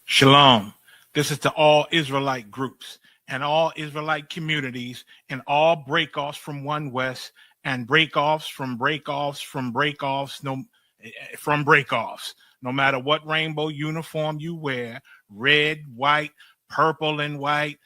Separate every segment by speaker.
Speaker 1: Shalom. This is to all Israelite groups and all Israelite communities and all breakoffs from One West and breakoffs from breakoffs, no matter what rainbow uniform you wear, red, white, purple and white,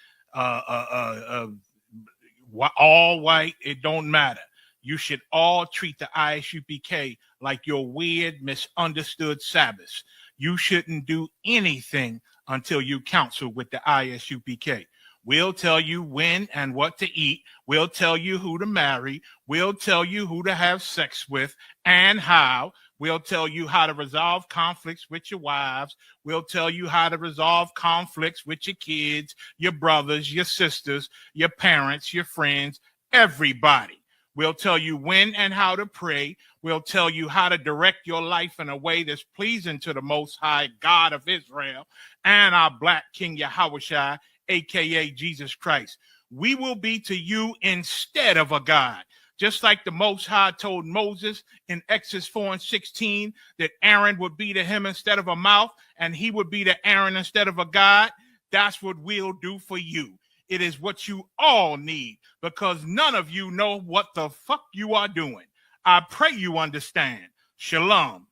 Speaker 1: all white, it don't matter. You should all treat the ISUPK like your weird, misunderstood Sabbaths. You shouldn't do anything until you counsel with the ISUPK. We'll tell you when and what to eat. We'll tell you who to marry. We'll tell you who to have sex with and how. We'll tell you how to resolve conflicts with your wives. We'll tell you how to resolve conflicts with your kids, your brothers, your sisters, your parents, your friends, everybody. We'll tell you when and how to pray. We'll tell you how to direct your life in a way that's pleasing to the Most High God of Israel and our Black King Yahushua, a.k.a. Jesus Christ. We will be to you instead of a God. Just like the Most High told Moses in Exodus 4:16 that Aaron would be to him instead of a mouth and he would be to Aaron instead of a God, that's what we'll do for you. It is what you all need because none of you know what the fuck you are doing. I pray you understand. Shalom.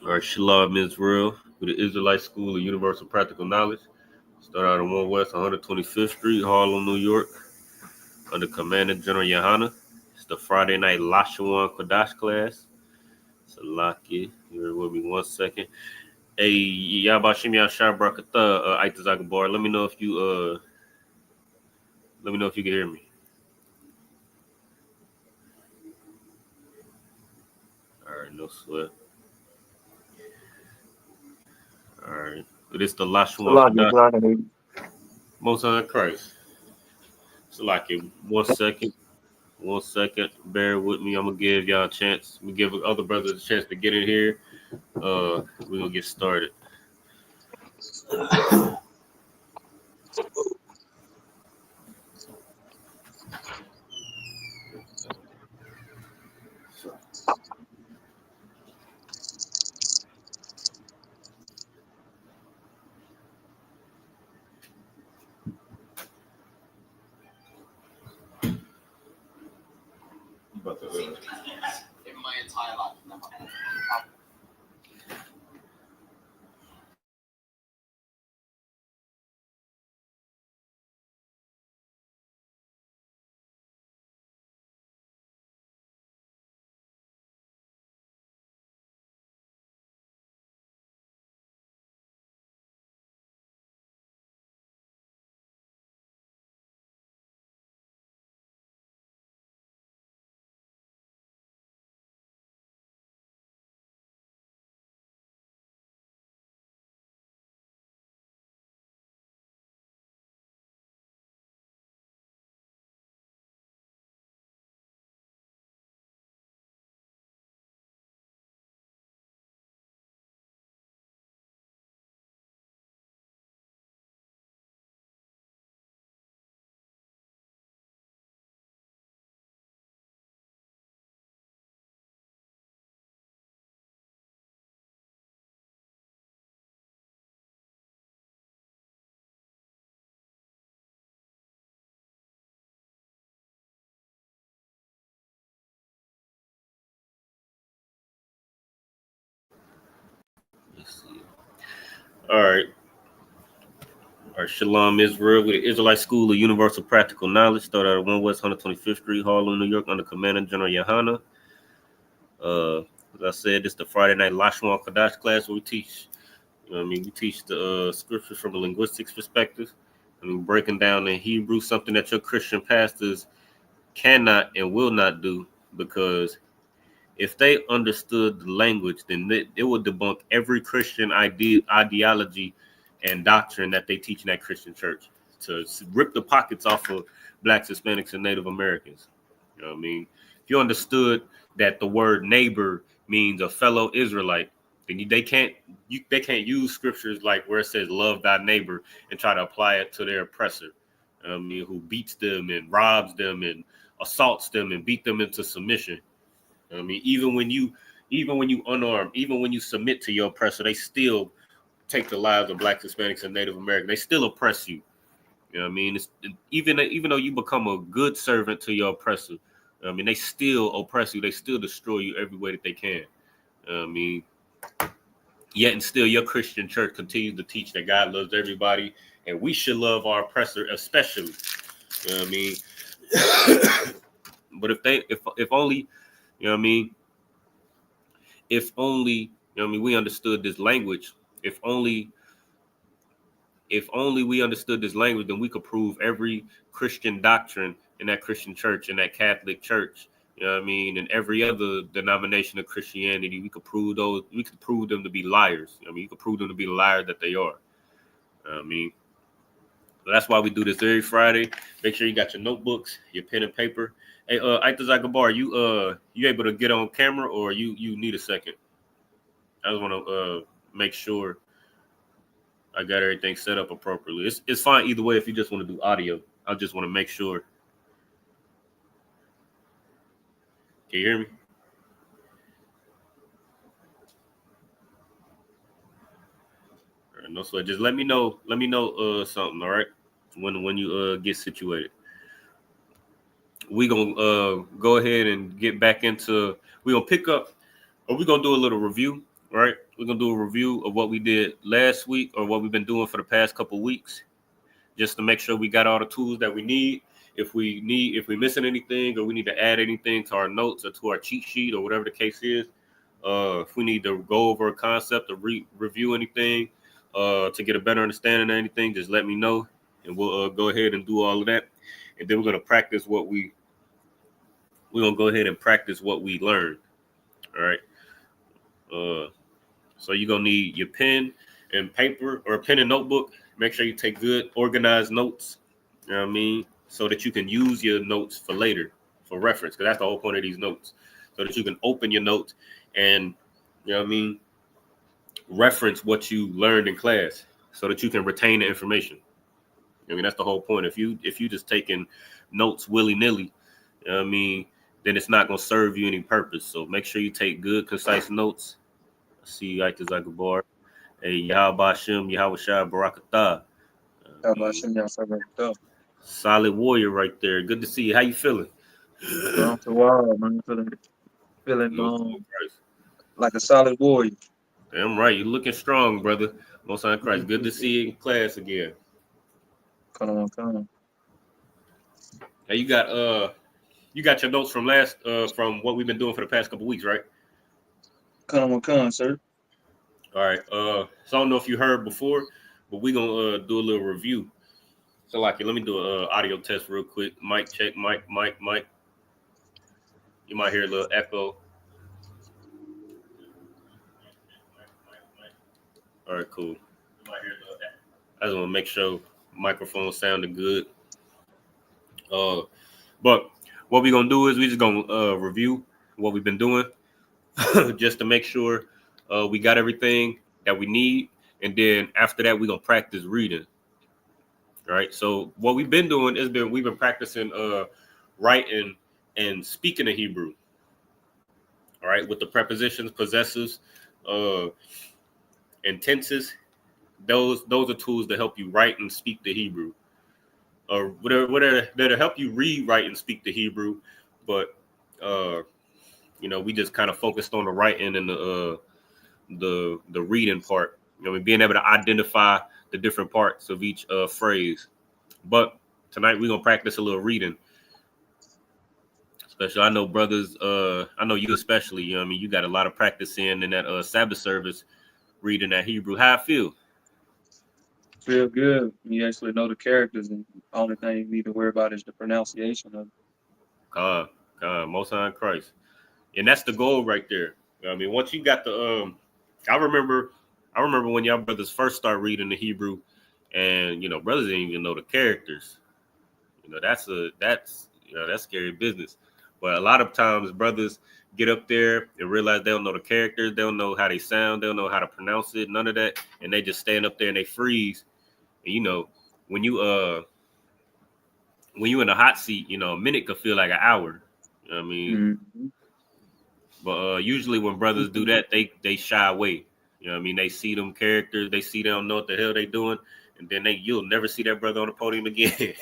Speaker 2: All right, Shalom Israel with the Israelite School of Universal Practical Knowledge. Start out on 1 West 125th Street, Harlem, New York, under Commander General Yohana. It's the Friday night Lashawan Qadash class. Salaki, you're with me 1 second. Hey, Yabashim Yashar Brakata, Aitazagabar. Let me know if you can hear me. All right, no sweat. All right, but it's the Lashawan Most High Christ. So like in 1 second. 1 second. Bear with me. I'm gonna give y'all a chance. We give other brothers a chance to get in here. We're gonna get started.
Speaker 3: In my entire life, never.
Speaker 2: Let's see. All right. Shalom Israel with the Israelite School of Universal Practical Knowledge. Start out at 1 West 125th Street, Harlem, New York, under Commander General Yohana. As I said, it's the Friday night Lashawan Qadash class where we teach. We teach the scriptures from a linguistics perspective. Breaking down in Hebrew, something that your Christian pastors cannot and will not do because if they understood the language, then it would debunk every Christian ideology and doctrine that they teach in that Christian church, to rip the pockets off of Blacks, Hispanics, and Native Americans. You know what I mean? If you understood that the word neighbor means a fellow Israelite, then they can't use scriptures like where it says love thy neighbor and try to apply it to their oppressor. I mean, who beats them and robs them and assaults them and beat them into submission. I mean, even when you unarmed, even when you submit to your oppressor, they still take the lives of Blacks, Hispanics, and Native Americans. They still oppress you. You know what I mean? Even though you become a good servant to your oppressor, I mean, they still oppress you. They still destroy you every way that they can. I mean, yet and still, your Christian church continues to teach that God loves everybody, and we should love our oppressor especially. You know what I mean? But if only, you know what I mean? If only, you know what I mean, we understood this language. If only we understood this language, then we could prove every Christian doctrine in that Christian church, in that Catholic church, you know what I mean, and every other denomination of Christianity. We could prove them to be liars. You know what I mean, you could prove them to be the liars that they are. You know what I mean, so that's why we do this every Friday. Make sure you got your notebooks, your pen and paper. Hey, Aitazak Gabar, you able to get on camera, or you need a second? I just want to make sure I got everything set up appropriately. It's fine either way if you just want to do audio. I just want to make sure. Can you hear me? All right, no sweat. Just let me know. Let me know something. All right, when you get situated. We gonna go ahead and get back into. We gonna pick up, or we gonna do a little review. Right? We're gonna do a review of what we did last week, or what we've been doing for the past couple weeks, just to make sure we got all the tools that we need. If we're missing anything, or we need to add anything to our notes or to our cheat sheet, or whatever the case is, if we need to go over a concept or review anything, to get a better understanding of anything, just let me know, and we'll go ahead and do all of that. And then we're gonna practice what we're gonna go ahead and practice what we learned. All right. So you're gonna need your pen and paper, or a pen and notebook. Make sure you take good, organized notes. You know what I mean? So that you can use your notes for later, for reference, because that's the whole point of these notes. So that you can open your notes and, you know what I mean, reference what you learned in class, so that you can retain the information. I mean, that's the whole point. If you just taking notes willy-nilly, you know what I mean, then it's not gonna serve you any purpose. So make sure you take good, concise notes. I see you like this like a bar. Hey, Yahweh Hashem, Yahweh Shai, Barakatah. Solid warrior right there. Good to see you. How you feeling?
Speaker 4: Man. Feeling like a solid warrior.
Speaker 2: Damn right. You're looking strong, brother. Most High Christ. Good to see you in class again.
Speaker 4: Come on.
Speaker 2: Hey, you got your notes from from what we've been doing for the past couple weeks, right?
Speaker 4: Come on, sir.
Speaker 2: All right. So I don't know if you heard before, but we're gonna do a little review. So like, let me do an audio test real quick. Mic check, mic. You might hear a little echo. All right, cool. I just want to make sure microphone sounded good. But what we're gonna do is we just gonna review what we've been doing, just to make sure we got everything that we need, and then after that we're gonna practice reading. All right. So what we've been doing is we've been practicing writing and speaking in Hebrew. All right, with the prepositions, possessives, and tenses. Those are tools to help you write and speak the Hebrew, or whatever that'll help you read, write, and speak the Hebrew. But we just kind of focused on the writing and the reading part. Being able to identify the different parts of each phrase. But tonight we're gonna practice a little reading. Especially, I know brothers. I know you especially. You got a lot of practice in that Sabbath service, reading that Hebrew. How I feel?
Speaker 4: Feel good. You actually know the characters, and the only thing you need to worry about is the pronunciation of it.
Speaker 2: God, Most High Christ. And that's the goal right there. I mean, once you got the I remember when y'all brothers first start reading the Hebrew, and brothers didn't even know the characters. That's scary business. But a lot of times brothers get up there and realize they don't know the characters, they don't know how they sound, they don't know how to pronounce it, none of that, and they just stand up there and they freeze. And when you in the hot seat, a minute could feel like an hour. I mean, but usually when brothers do that, they shy away. They see them characters, they don't know what the hell they doing, and then you'll never see that brother on the podium again.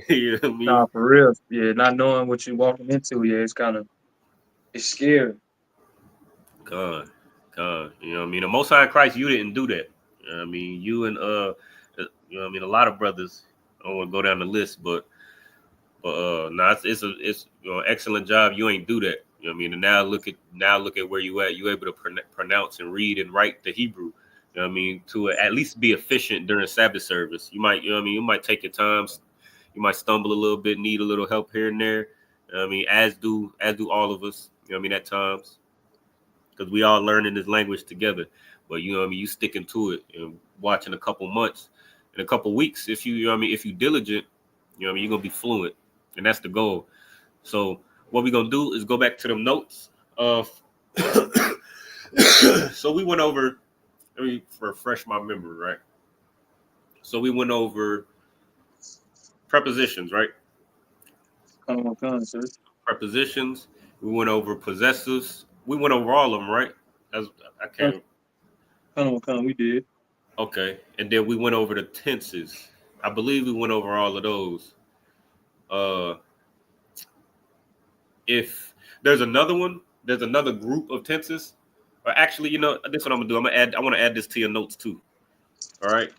Speaker 2: You know what I mean?
Speaker 4: Nah, for real. Yeah, not knowing what you're walking into, it's scary.
Speaker 2: God. The Most High in Christ, you didn't do that. You and a lot of brothers. I don't want to go down the list, but it's excellent job. You ain't do that. And now look at where you at. You able to pronounce and read and write the Hebrew. To at least be efficient during Sabbath service. You might, you might take your time. You might stumble a little bit, need a little help here and there. As do all of us. At times, because we all learning this language together. But you sticking to it and watching a couple months, in a couple weeks. If if you diligent, you're gonna be fluent, and that's the goal. So what we're gonna do is go back to them notes of. So we went over. Let me refresh my memory, right? So we went over prepositions, right?
Speaker 4: Come on, sir.
Speaker 2: Prepositions. We went over possessives. We went over all of them, right? I can't.
Speaker 4: Come on, we did.
Speaker 2: Okay, and then we went over the tenses. I believe we went over all of those. If there's another one, there's another group of tenses. Or actually, this is what I'm gonna do. I want to add this to your notes too. All right.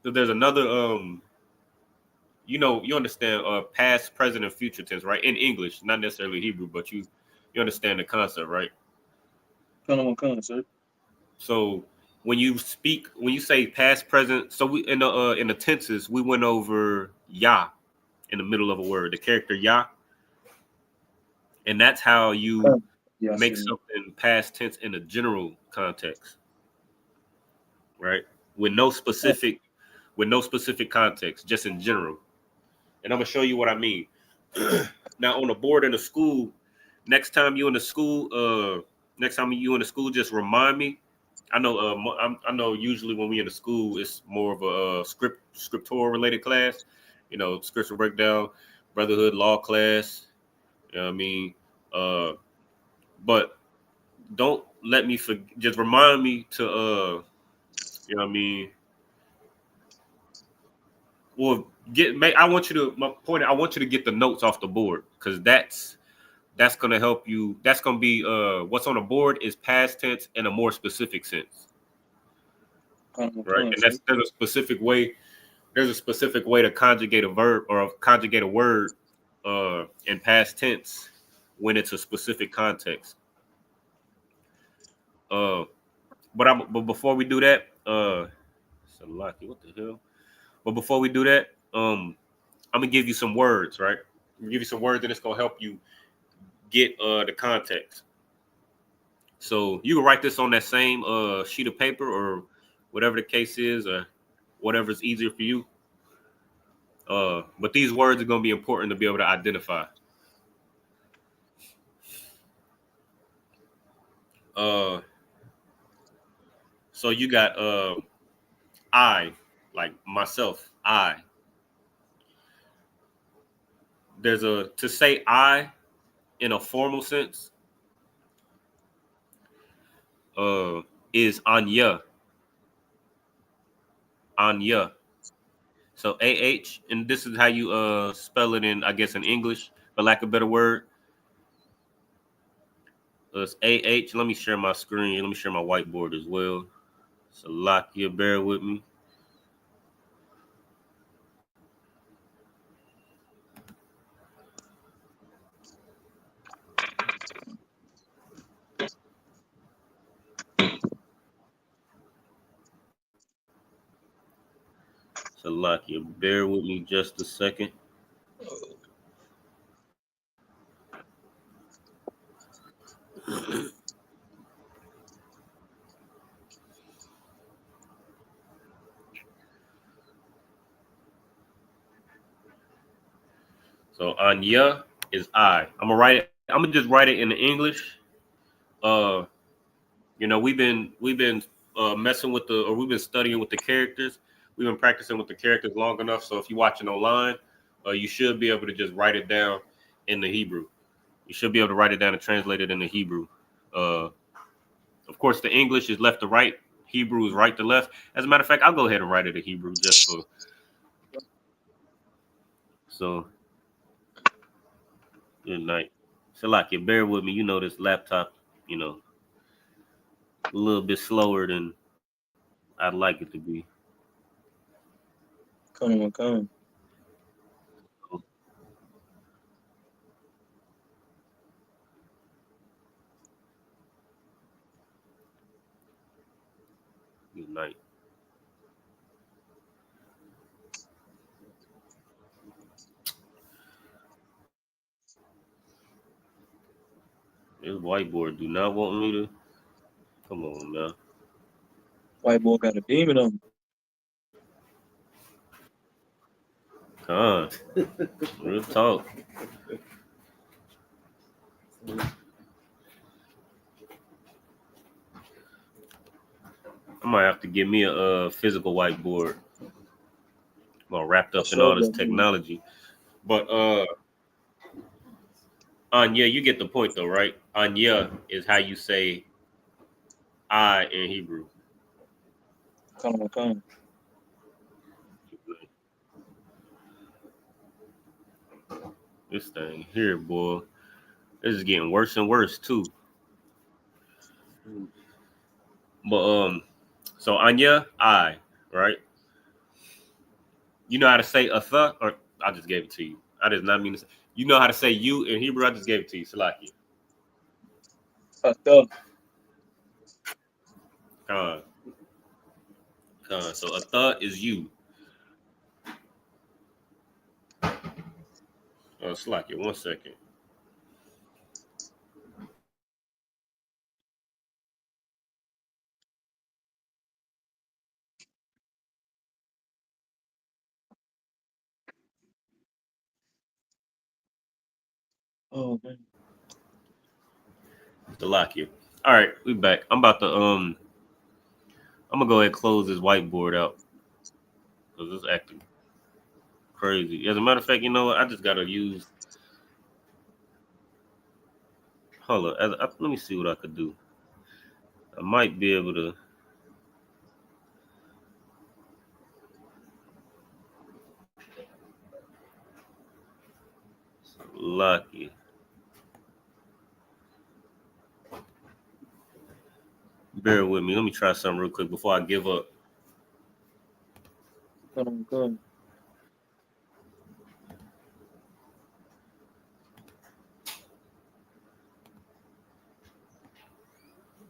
Speaker 2: So there's another you understand past, present, and future tense, right? In English, not necessarily Hebrew, but you understand the concept, right?
Speaker 4: Come on, sir.
Speaker 2: So when you say past, present, so we in the tenses, we went over ya in the middle of a word, the character ya, and that's how you make something past tense in a general context, right? With no specific context, just in general. And I'm gonna show you what I mean. Now on the board in the school, next time you in the school, just remind me. I know usually when we in the school, it's more of a scriptural related class, scripture breakdown, brotherhood law class. You know what I mean? But don't let me forget. Just remind me to you know what I mean? Well, I want you to get the notes off the board, because that's gonna help you. That's gonna be what's on the board is past tense in a more specific sense, right? And there's a specific way. There's a specific way to conjugate a verb or conjugate a word in past tense when it's a specific context. But before we do that, Salaki, what the hell? But before we do that, I'm gonna give you some words, right? I'm gonna give you some words, and it's gonna help you get the context. So you can write this on that same sheet of paper or whatever the case is, or whatever's easier for you. But these words are gonna be important to be able to identify. So you got I, like myself, I. To say I in a formal sense is Anya. Anya. So AH, and this is how you spell it in, I guess, in English, for lack of a better word. It's AH. Let me share my screen. Let me share my whiteboard as well. So Salakia, bear with me. Salakia, bear with me just a second. So Anya is I. I'm gonna write it. I'm gonna just write it in the English. We've been messing with we've been studying with the characters. We've been practicing with the characters long enough. So if you're watching online, you should be able to just write it down in the Hebrew. You should be able to write it down and translate it into Hebrew. Of course, the English is left to right. Hebrew is right to left. As a matter of fact, I'll go ahead and write it in Hebrew just for. So, good night. Salakia, bear with me. You know this laptop, a little bit slower than I'd like it to be.
Speaker 4: Come.
Speaker 2: Good night. This whiteboard do not want me to. Come on now.
Speaker 4: White boy got a demon on him.
Speaker 2: Come on. Real talk. I might have to get me a physical whiteboard. I'm all wrapped up in all this technology. But Anya, you get the point though, right? Anya is how you say I in Hebrew.
Speaker 4: Come.
Speaker 2: This thing here, boy. This is getting worse and worse too. But so Anya, I, right? You know how to say atha, or I just gave it to you. I did not mean to say. You know how to say you in Hebrew. I just gave it to you, Salaki.
Speaker 4: Atha.
Speaker 2: So atha is you. Salaki, 1 second.
Speaker 4: Oh man.
Speaker 2: Salaki. All right, we back. I'm gonna go ahead and close this whiteboard out because it's acting crazy. As a matter of fact, you know what? I just gotta use. Hold on. Let me see what I could do. I might be able to. Lucky. Bear with me. Let me try something real quick before I give up.
Speaker 4: Come.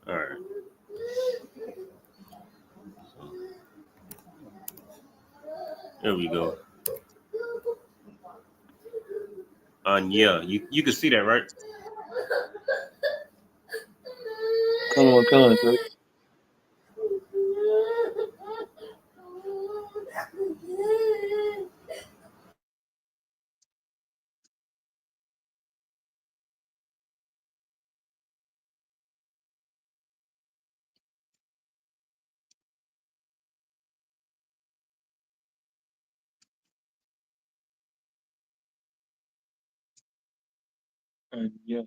Speaker 2: All right. There we go. Yeah, you can see that, right?
Speaker 4: Come. Sir. Yeah.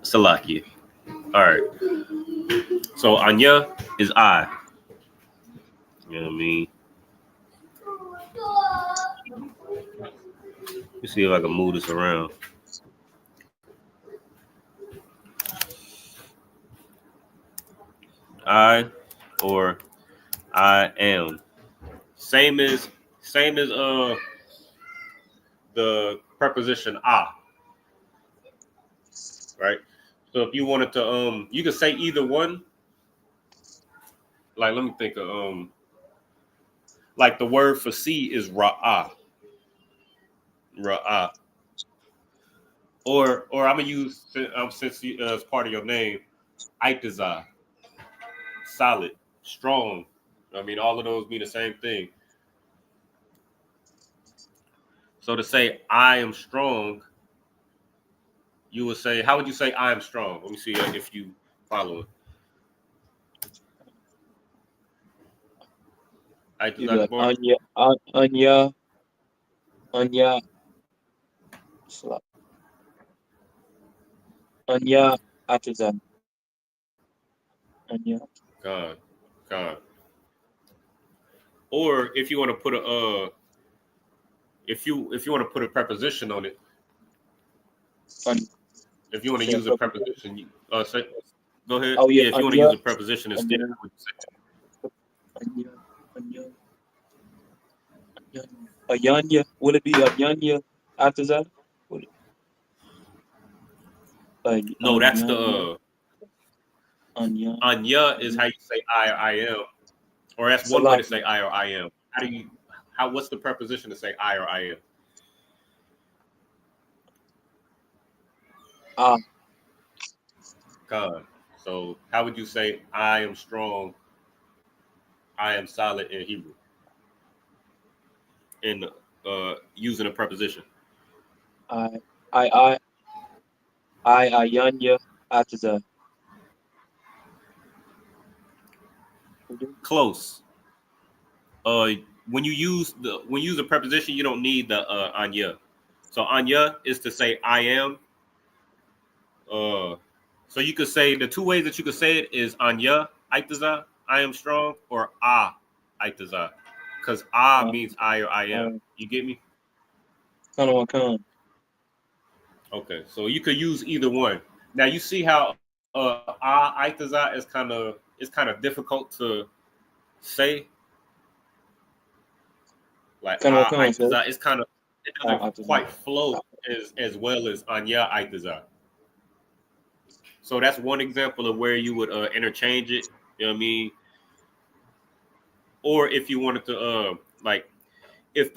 Speaker 2: Salakia. All right. So Anya is I. You know what I mean? Let's see if I can move this around. I or I am. Same as the preposition I. Right? So if you wanted to you could say either one. Like let me think of like the word for see is ra'ah. Ra'ah. Or I'm gonna use since as part of your name, Itazah, solid, strong. I mean, all of those mean the same thing. So to say I am strong, you would say, how would you say I am strong? Let me see if you follow it.
Speaker 4: You be
Speaker 2: Itazah
Speaker 4: like
Speaker 2: Gabar.
Speaker 4: Anya, Anya Atazan. Anya.
Speaker 2: God, God. Or if you want to put a if you want to put a preposition on it,
Speaker 4: Anya.
Speaker 2: if you want to
Speaker 4: Say a
Speaker 2: use a
Speaker 4: preposition.
Speaker 2: preposition, say, go ahead.
Speaker 4: Oh yeah,
Speaker 2: Yeah, if you want to
Speaker 4: Anya,
Speaker 2: use a preposition instead,
Speaker 4: Anya,
Speaker 2: how would you say
Speaker 4: Anya, Anya, Anya. Ayanya. Will it be Ayanya Atazan? Will it?
Speaker 2: no, that's the
Speaker 4: Anyanya, Anya.
Speaker 2: Anya is
Speaker 4: Anya.
Speaker 2: how you say I or I am, or that's one way to say
Speaker 4: Salaki.
Speaker 2: I or I am. What's the preposition to say I or I am?
Speaker 4: Ah,
Speaker 2: God. So how would you say I am strong, I am solid in Hebrew? In using a preposition.
Speaker 4: I, I, Ayanya Atazan.
Speaker 2: Close. When you use a preposition, you don't need the anya. So anya is to say I am. So you could say the two ways that you could say it is anya aitaza, I am strong, or aitaza, because means I or I am. You get me?
Speaker 4: Kanawakan.
Speaker 2: Okay, so you could use either one. Now you see how aitaza is kind of difficult to say. Like
Speaker 4: Kanawakan, sir.
Speaker 2: aitaza, it doesn't
Speaker 4: Atazan.
Speaker 2: quite flow as well as anya aitaza. So that's one example of where you would interchange it. You know what I mean? Or if you wanted to like if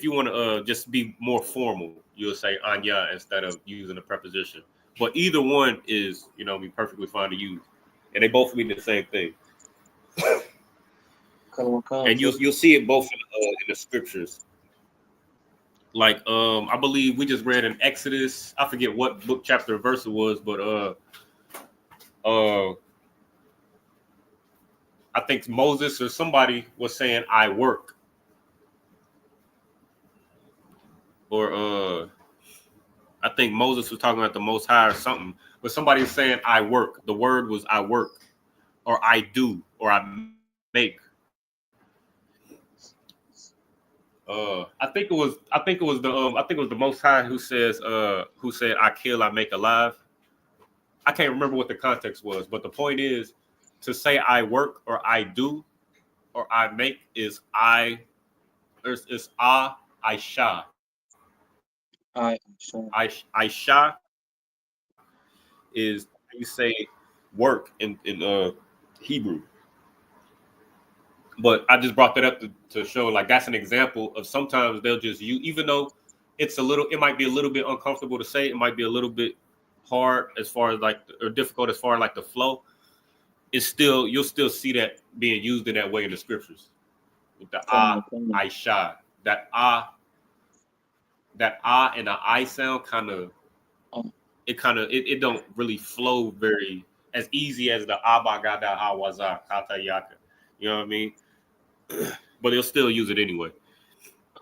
Speaker 2: you want to just be more formal, you'll say anya instead of using a preposition. But either one is, be perfectly fine to use, and they both mean the same thing.
Speaker 4: Kanawakan,
Speaker 2: And
Speaker 4: sir.
Speaker 2: you'll see it both in the scriptures. Like I believe we just read in Exodus. I forget what book, chapter, verse it was, but I think Moses or somebody was saying I work, or I think Moses was talking about the Most High or something, but somebody was saying I work. The word was I work, or I do, or I make. I think it was the Most High who said I kill, I make alive. I can't remember what the context was, but the point is to say I work or I do or I make is is I sha.
Speaker 4: Sorry.
Speaker 2: I sha is you say work in Hebrew. But I just brought that up to show like that's an example of sometimes they'll just use, even though it might be a little bit uncomfortable to say, it might be a little bit hard as far as like or difficult as far as like the flow. It's still you'll still see that being used in that way in the scriptures with the
Speaker 4: Kanawakan.
Speaker 2: I sha that and the I sound it don't really flow very as easy as the Abba Gada Awaza Kata Yaka. You know what I mean? But they'll still use it anyway.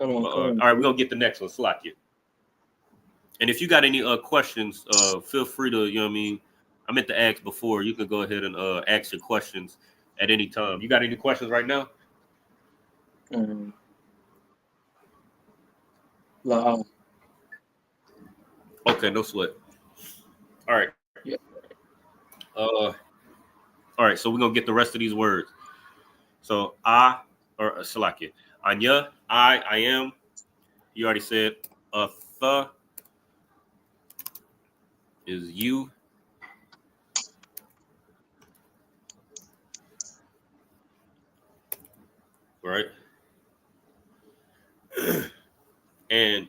Speaker 2: All right, we're gonna get the next one, Slack. And if you got any questions, feel free to, you know what I mean? I meant to ask before. You can go ahead and ask your questions at any time. You got any questions right now?
Speaker 4: La.
Speaker 2: Okay, no sweat. All right.
Speaker 4: Yeah.
Speaker 2: All right, so we're gonna get the rest of these words. So Salakia. Anya, I am. You already said the is you. Right? And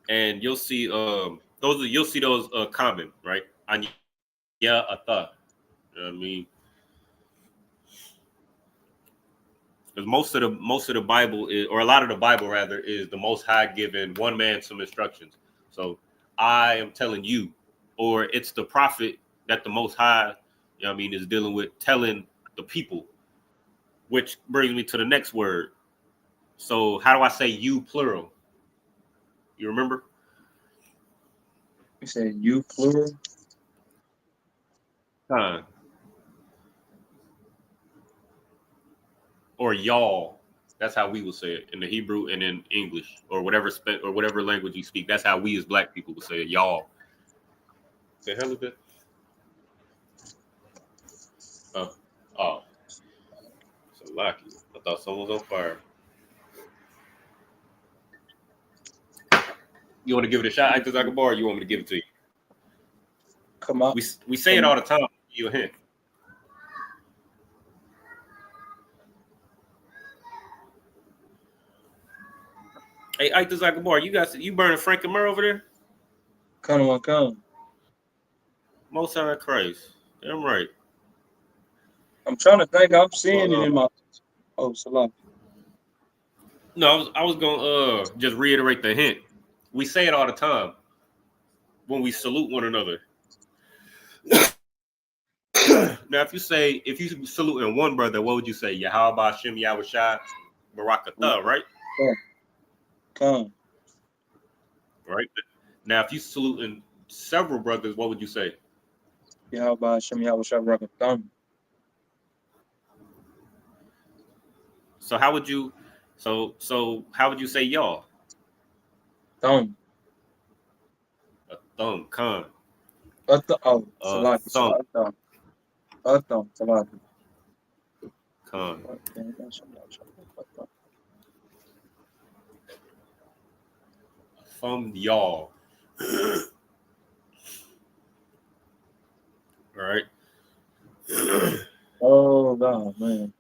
Speaker 2: and you'll see those common, right? Yeah, a thought. You know what I mean? Because most of the Bible is, or a lot of the Bible rather, is the Most High giving one man some instructions. So I am telling you, or it's the prophet that the Most High, you know what I mean, is dealing with, telling the people. Which brings me to the next word. So how do I say you plural? You remember?
Speaker 4: You said you plural?
Speaker 2: Or y'all. That's how we would say it in the Hebrew and in English or whatever language you speak. That's how we as black people would say it. Y'all. The hell is that? Oh, so lucky. I thought someone was on fire. You want to give it a shot, Actors Like a Bar, or you want me to give it to you?
Speaker 4: Come on.
Speaker 2: We say it all the time. I'll give you a hint. Hey, Actors Like a Bar, you burning Frank and Murr over there?
Speaker 4: Come.
Speaker 2: Most High Christ. Damn right.
Speaker 4: I'm trying to think. I'm seeing it in my. Oh, Salah.
Speaker 2: No, I was gonna just reiterate the hint. We say it all the time when we salute one another. Now, if you saluting one brother, what would you say? Yahweh Shem Yahushai Barakatah, right?
Speaker 4: Come.
Speaker 2: Right. Now, if you saluting several brothers, what would you say?
Speaker 4: Yahweh Hashem Yahweh Shabbat Thumb.
Speaker 2: So how would you say y'all?
Speaker 4: Thumb.
Speaker 2: A thumb, con.
Speaker 4: Oh, Salah.
Speaker 2: Thumb,
Speaker 4: Thumb. Salah.
Speaker 2: con. From y'all. All right.
Speaker 4: Oh God, man.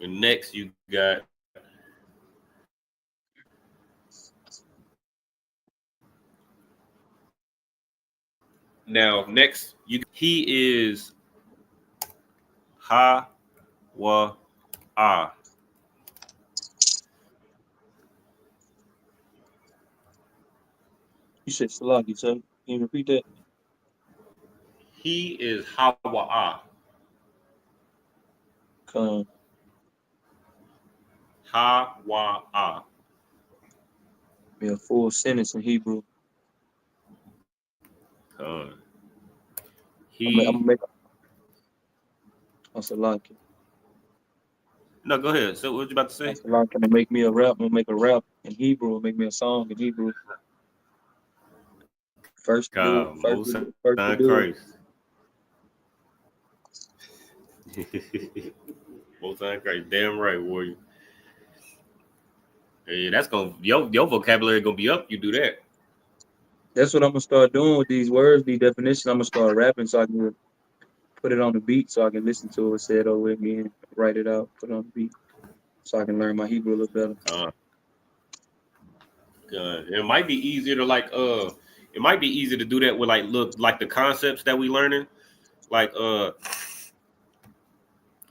Speaker 2: And next you got he is Ha wa ah.
Speaker 4: You said Salah, you said. Can you repeat that?
Speaker 2: He is Ha wa ah.
Speaker 4: Come.
Speaker 2: Ha wa ah.
Speaker 4: Be a full sentence in Hebrew. I'm gonna make a Salah.
Speaker 2: No, go ahead. So what you about to say?
Speaker 4: Salah, can make me a rap? I'm gonna make a rap in Hebrew. Make me a song in Hebrew. First to do it. First to do it.
Speaker 2: Most High Christ. Damn right, warrior. Hey, that's your vocabulary gonna be up. You do that.
Speaker 4: That's what I'm gonna start doing with these words, these definitions. I'm gonna start rapping so I can put it on the beat, so I can listen to it, say it over again, write it out, put it on the beat, so I can learn my Hebrew a little better.
Speaker 2: It might be easier to it might be easier to do that with like the concepts that we learning. Like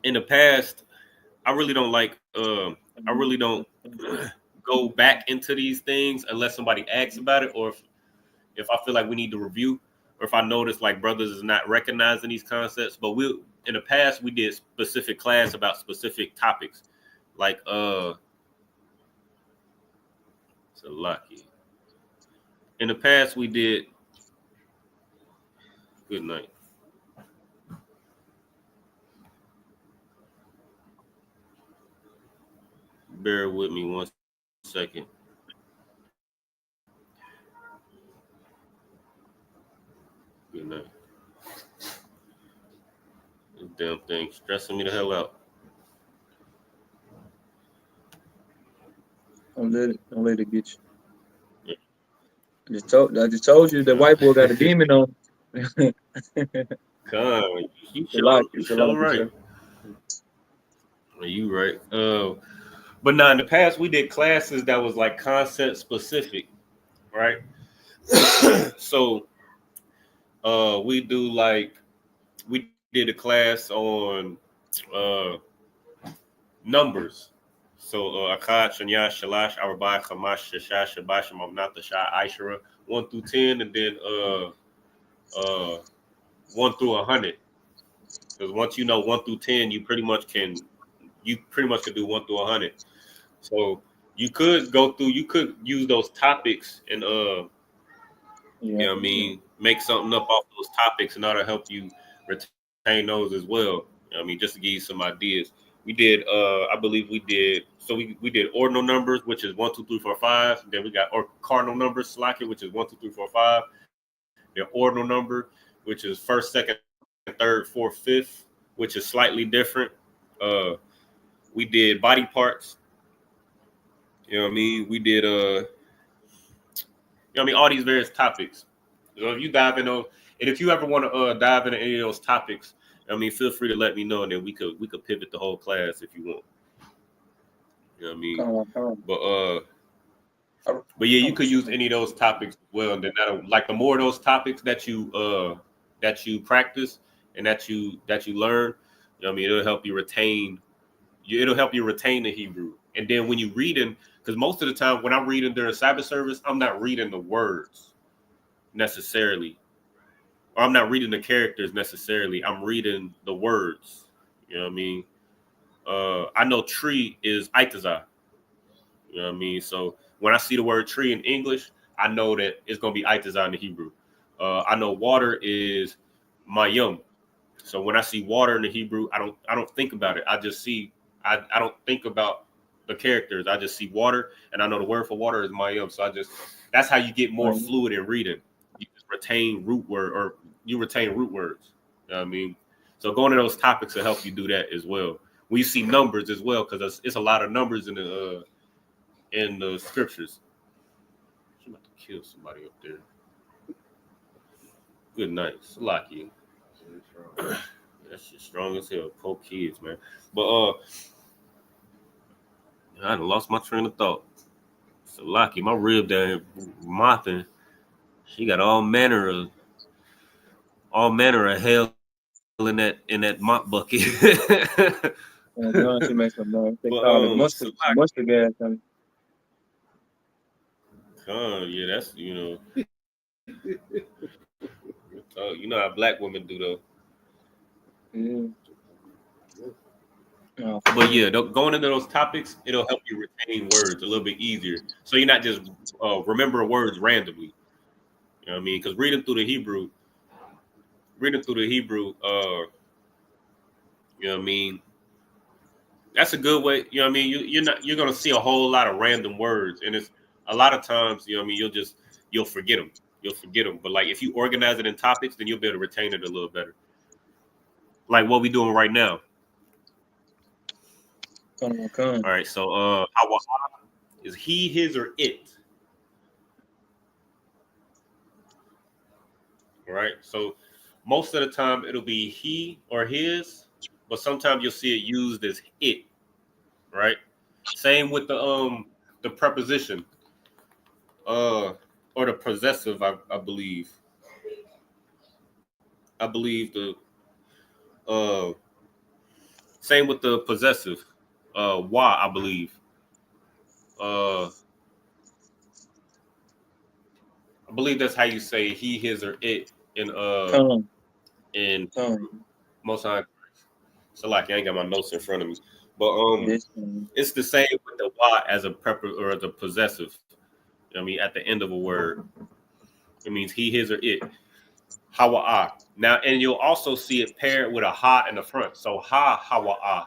Speaker 2: in the past, I really don't go back into these things unless somebody asks about it, or if I feel like we need to review, or if I notice like brothers is not recognizing these concepts. But in the past we did specific class about specific topics, like so lucky. In the past we did. Good night. Bear with me 1 second. Good night. This damn thing stressing me the hell out.
Speaker 4: Don't let it get you. I just told you the white boy got a demon on.
Speaker 2: God, you sure right. You right. But now in the past we did classes that was like concept specific, right? So we do like we did a class on uh numbers. So Akkad, Shanya, Shalash, Arabai, Kamash, Shasha, Shabash, Mamnata, Shah, Aishara, 1 through 10, and then 1 through 100. Because once you know 1 through 10, you pretty much can do 1 through 100. So you could use those topics and make something up off those topics in order to help you retain those as well. Just to give you some ideas. We did I believe we did we did ordinal numbers, which is 1, 2, 3, 4, 5. Then we got cardinal numbers, Slacky, which is 1, 2, 3, 4, 5. The ordinal number, which is first, second, third, fourth, fifth, which is slightly different. We did body parts. We did all these various topics. So if you dive in those, and if you ever want to dive into any of those topics, feel free to let me know, and then we could pivot the whole class if you want. But yeah, you could use any of those topics as well. And then like the more of those topics that you practice and that you learn, it'll help you retain. It'll help you retain the Hebrew. And then when you reading, because most of the time when I'm reading during Sabbath service, I'm not reading the words necessarily, or I'm not reading the characters necessarily. I'm reading the words. I know tree is Itazah. So when I see the word tree in English, I know that it's going to be Itazah in the Hebrew. I know water is Mayum. So when I see water in the Hebrew, I don't think about it. I just see, I don't think about the characters. I just see water, and I know the word for water is Mayum. So that's how you get more fluid in reading. You just retain root words. So going to those topics will help you do that as well. When you see numbers as well, because it's a lot of numbers in the scriptures. I'm about to kill somebody up there. Good night. Salaki. That shit strong as hell. Poor kids, man. But I done lost my train of thought. Salaki, my rib down here mopping. She got all manner of hell in that mop bucket.
Speaker 4: She makes some noise. They call it mustard gas.
Speaker 2: Yeah, that's you know how black women do though.
Speaker 4: Yeah. Oh,
Speaker 2: but yeah, going into those topics, it'll help you retain words a little bit easier. So you're not just remembering words randomly. You know what I mean? Because reading through the Hebrew, you know what I mean? That's a good way. You know what I mean? You're gonna see a whole lot of random words, and it's a lot of times, you know what I mean, you'll forget them. But like if you organize it in topics, then you'll be able to retain it a little better. Like what we doing right now.
Speaker 4: Come.
Speaker 2: All right, so how is he, his, or it? All right, so most of the time it'll be he or his, but sometimes you'll see it used as it. Right. Same with the preposition, or the possessive. I believe. Same with the possessive. Why, I believe. I believe that's how you say he, his, or it in Most High. So like I ain't got my notes in front of me, but it's the same with the why as a or as a possessive. You know what I mean, at the end of a word, it means he, his, or it. Hawa'ah. Now, and you'll also see it paired with a ha in the front. So hawa'ah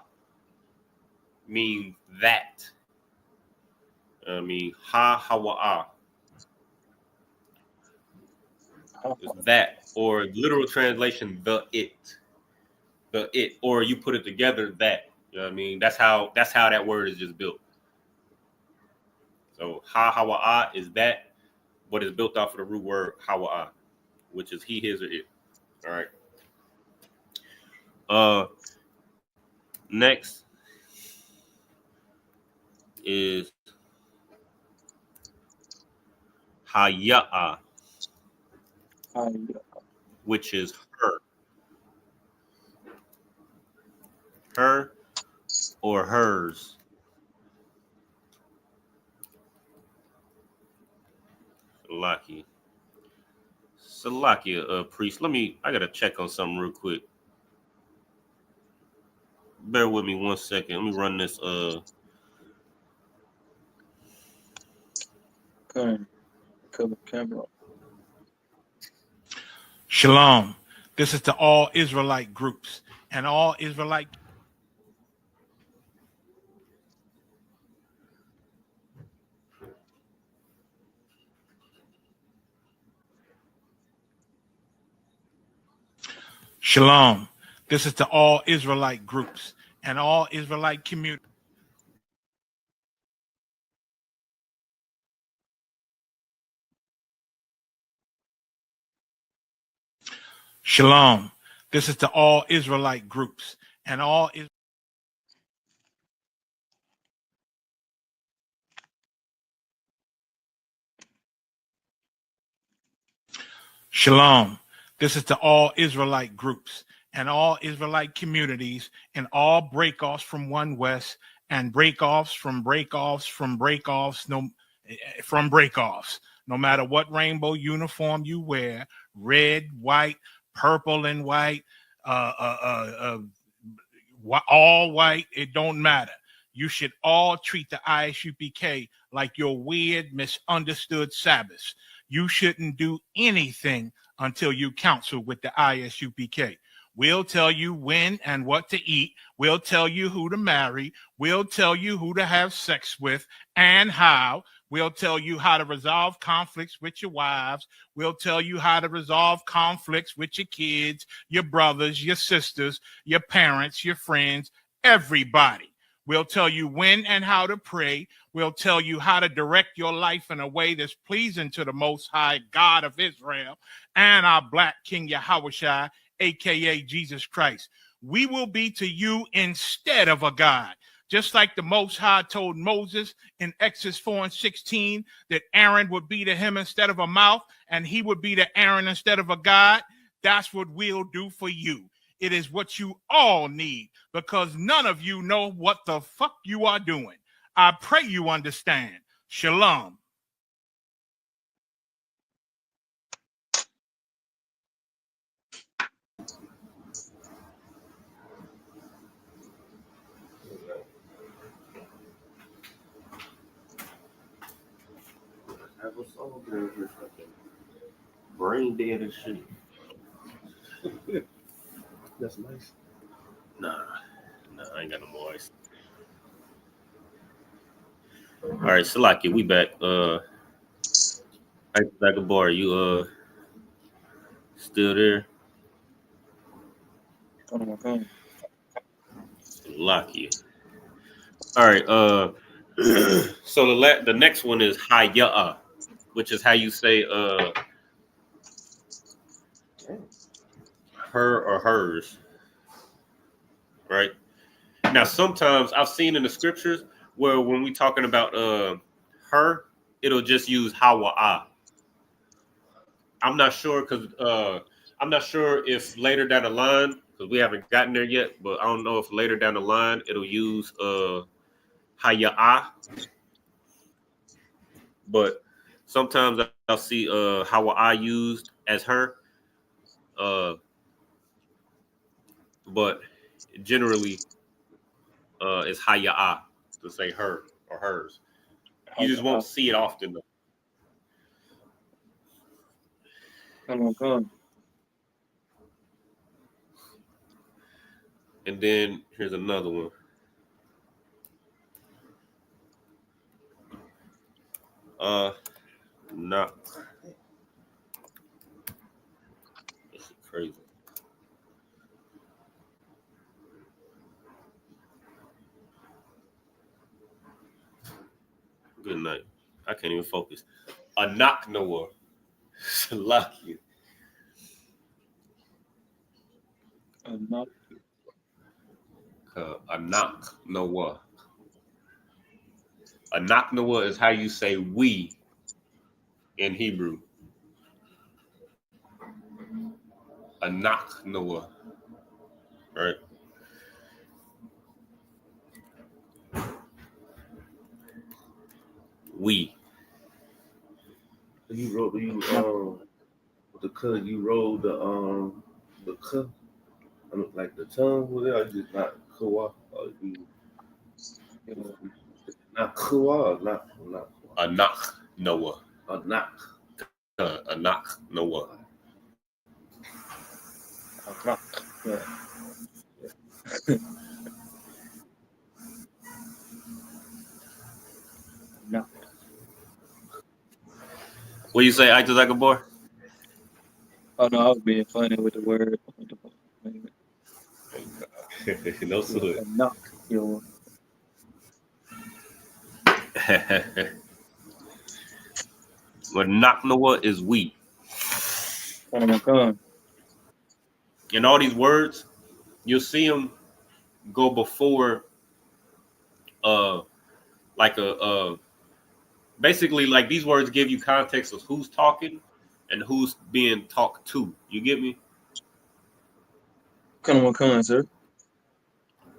Speaker 2: means that. Hawa'ah is that, or literal translation, the it, or you put it together, that. You know what I mean? That's how that word is just built. So hawa'ah is that, but it's built off of the root word hawa'ah, which is he, his, or it. All right. Next, is Haya'a, which is her. Her or hers. Salakia, priest. I gotta check on something real quick. Bear with me 1 second. Let me run this.
Speaker 4: Cover camera.
Speaker 1: Shalom. This is to all Israelite groups and all Israelite. Shalom. This is to all Israelite groups and all Israelite communities. Shalom. This is to all Israelite groups and all Shalom. This is to all Israelite groups and all Israelite communities and all breakoffs from One West and breakoffs from breakoffs, no matter what rainbow uniform you wear, red, white, purple and white, all white, it don't matter. You should all treat the ISUPK like your weird, misunderstood Sabbaths. You shouldn't do anything until you counsel with the ISUPK. We'll tell you when and what to eat. We'll tell you who to marry. We'll tell you who to have sex with and how. We'll tell you how to resolve conflicts with your wives. We'll tell you how to resolve conflicts with your kids, your brothers, your sisters, your parents, your friends, everybody. We'll tell you when and how to pray. We'll tell you how to direct your life in a way that's pleasing to the Most High God of Israel and our Black King Yahushua, a.k.a. Jesus Christ. We will be to you instead of a God. Just like the Most High told Moses in Exodus 4:16 that Aaron would be to him instead of a mouth and he would be to Aaron instead of a God, that's what we'll do for you. It is what you all need because none of you know what the fuck you are doing. I pray you understand. Shalom.
Speaker 2: Brain dead and shit.
Speaker 5: That's nice.
Speaker 2: Nah, I ain't got no more ice. All right, Salaki, we back. Bar, you still there? Salaki. All right, so the next one is Haya'a, which is how you say her or hers. Right? Now sometimes I've seen in the scriptures where when we talking about her, it'll just use Hawa'a. I'm not sure if later down the line, because we haven't gotten there yet, but I don't know if later down the line it'll use Haya'a. But sometimes I'll see Hawa'a used as her. But generally it's Haya'a to say her or hers. You just won't see it often though. And then here's another one. Nah. This is crazy. Good night. I can't even focus. Anak Noah. Salakia. Anak Noah. Anaknawa is how you say we in Hebrew. Anaknawa, right? We.
Speaker 5: You wrote the cut. You rolled the cut. I mean, like the tongue with it. Or just not kawa. Not kawa. Not
Speaker 2: Anaknawa.
Speaker 5: not.
Speaker 2: Anaknawa.
Speaker 4: Yeah. No.
Speaker 2: What you say, Aitazakabor?
Speaker 4: Oh no, I was being funny with the word.
Speaker 2: No sweat.
Speaker 4: Knock. Yo.
Speaker 2: But Naknawa is we.
Speaker 4: Come.
Speaker 2: In all these words, you'll see them go before like basically like these words give you context of who's talking and who's being talked to. You get me?
Speaker 4: Come, sir.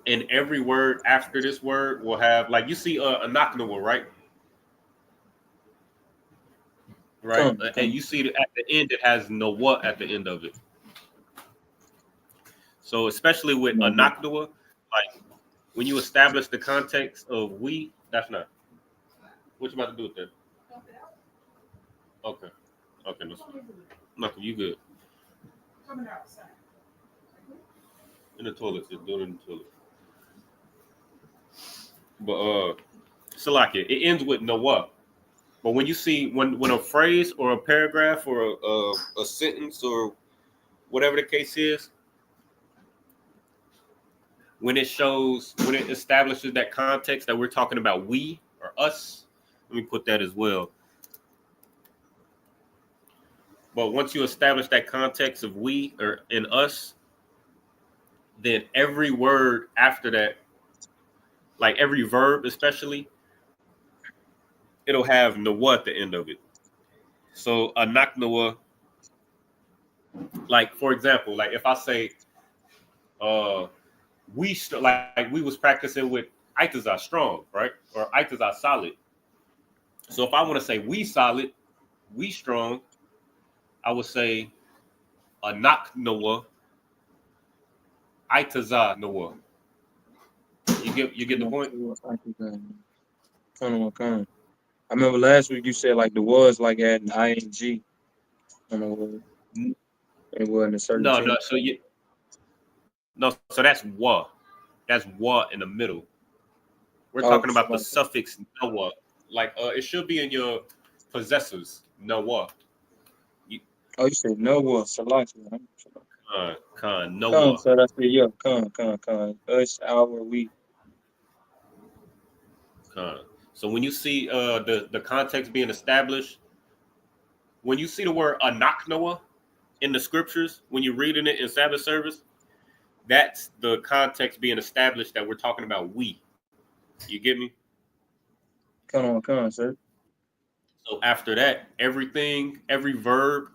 Speaker 2: And every word after this word will have, like, you see a Naknawa, right? Right. And you see that at the end it has Nawa at the end of it. So especially with Anaknawa, like when you establish the context of we, that's not. What you about to do with that? Okay. Okay, nothing. You good.
Speaker 6: Coming outside.
Speaker 2: In the toilet. Just do it in the toilet. But Salakia, it ends with Nawa. But when you see when a phrase or a paragraph or a sentence or whatever the case is, when it establishes that context that we're talking about we or us, let me put that as well. But once you establish that context of we or in us, then every word after that, like every verb especially, it'll have nawa at the end of it. So a naknawa, like for example, like if I say we was practicing with Aitazah strong, right? Or Aitazah solid. So if I want to say we solid, we strong, I would say a naknawa, Aitazah nawa. You get the point?
Speaker 4: Come. I remember last week you said like the was like adding ing on the word. It wasn't a certain
Speaker 2: No,
Speaker 4: thing.
Speaker 2: so that's wa. That's wa in the middle. We're talking about the suffix nawa. Like it should be in your possessors, nawa.
Speaker 4: You said no was Salaki.
Speaker 2: Noah.
Speaker 4: So that's the yeah, con. Us, our, we.
Speaker 2: So when you see the context being established, when you see the word anaknoah in the scriptures, when you're reading it in Sabbath service, that's the context being established that we're talking about we. You get me?
Speaker 4: Come on, sir.
Speaker 2: So after that, every verb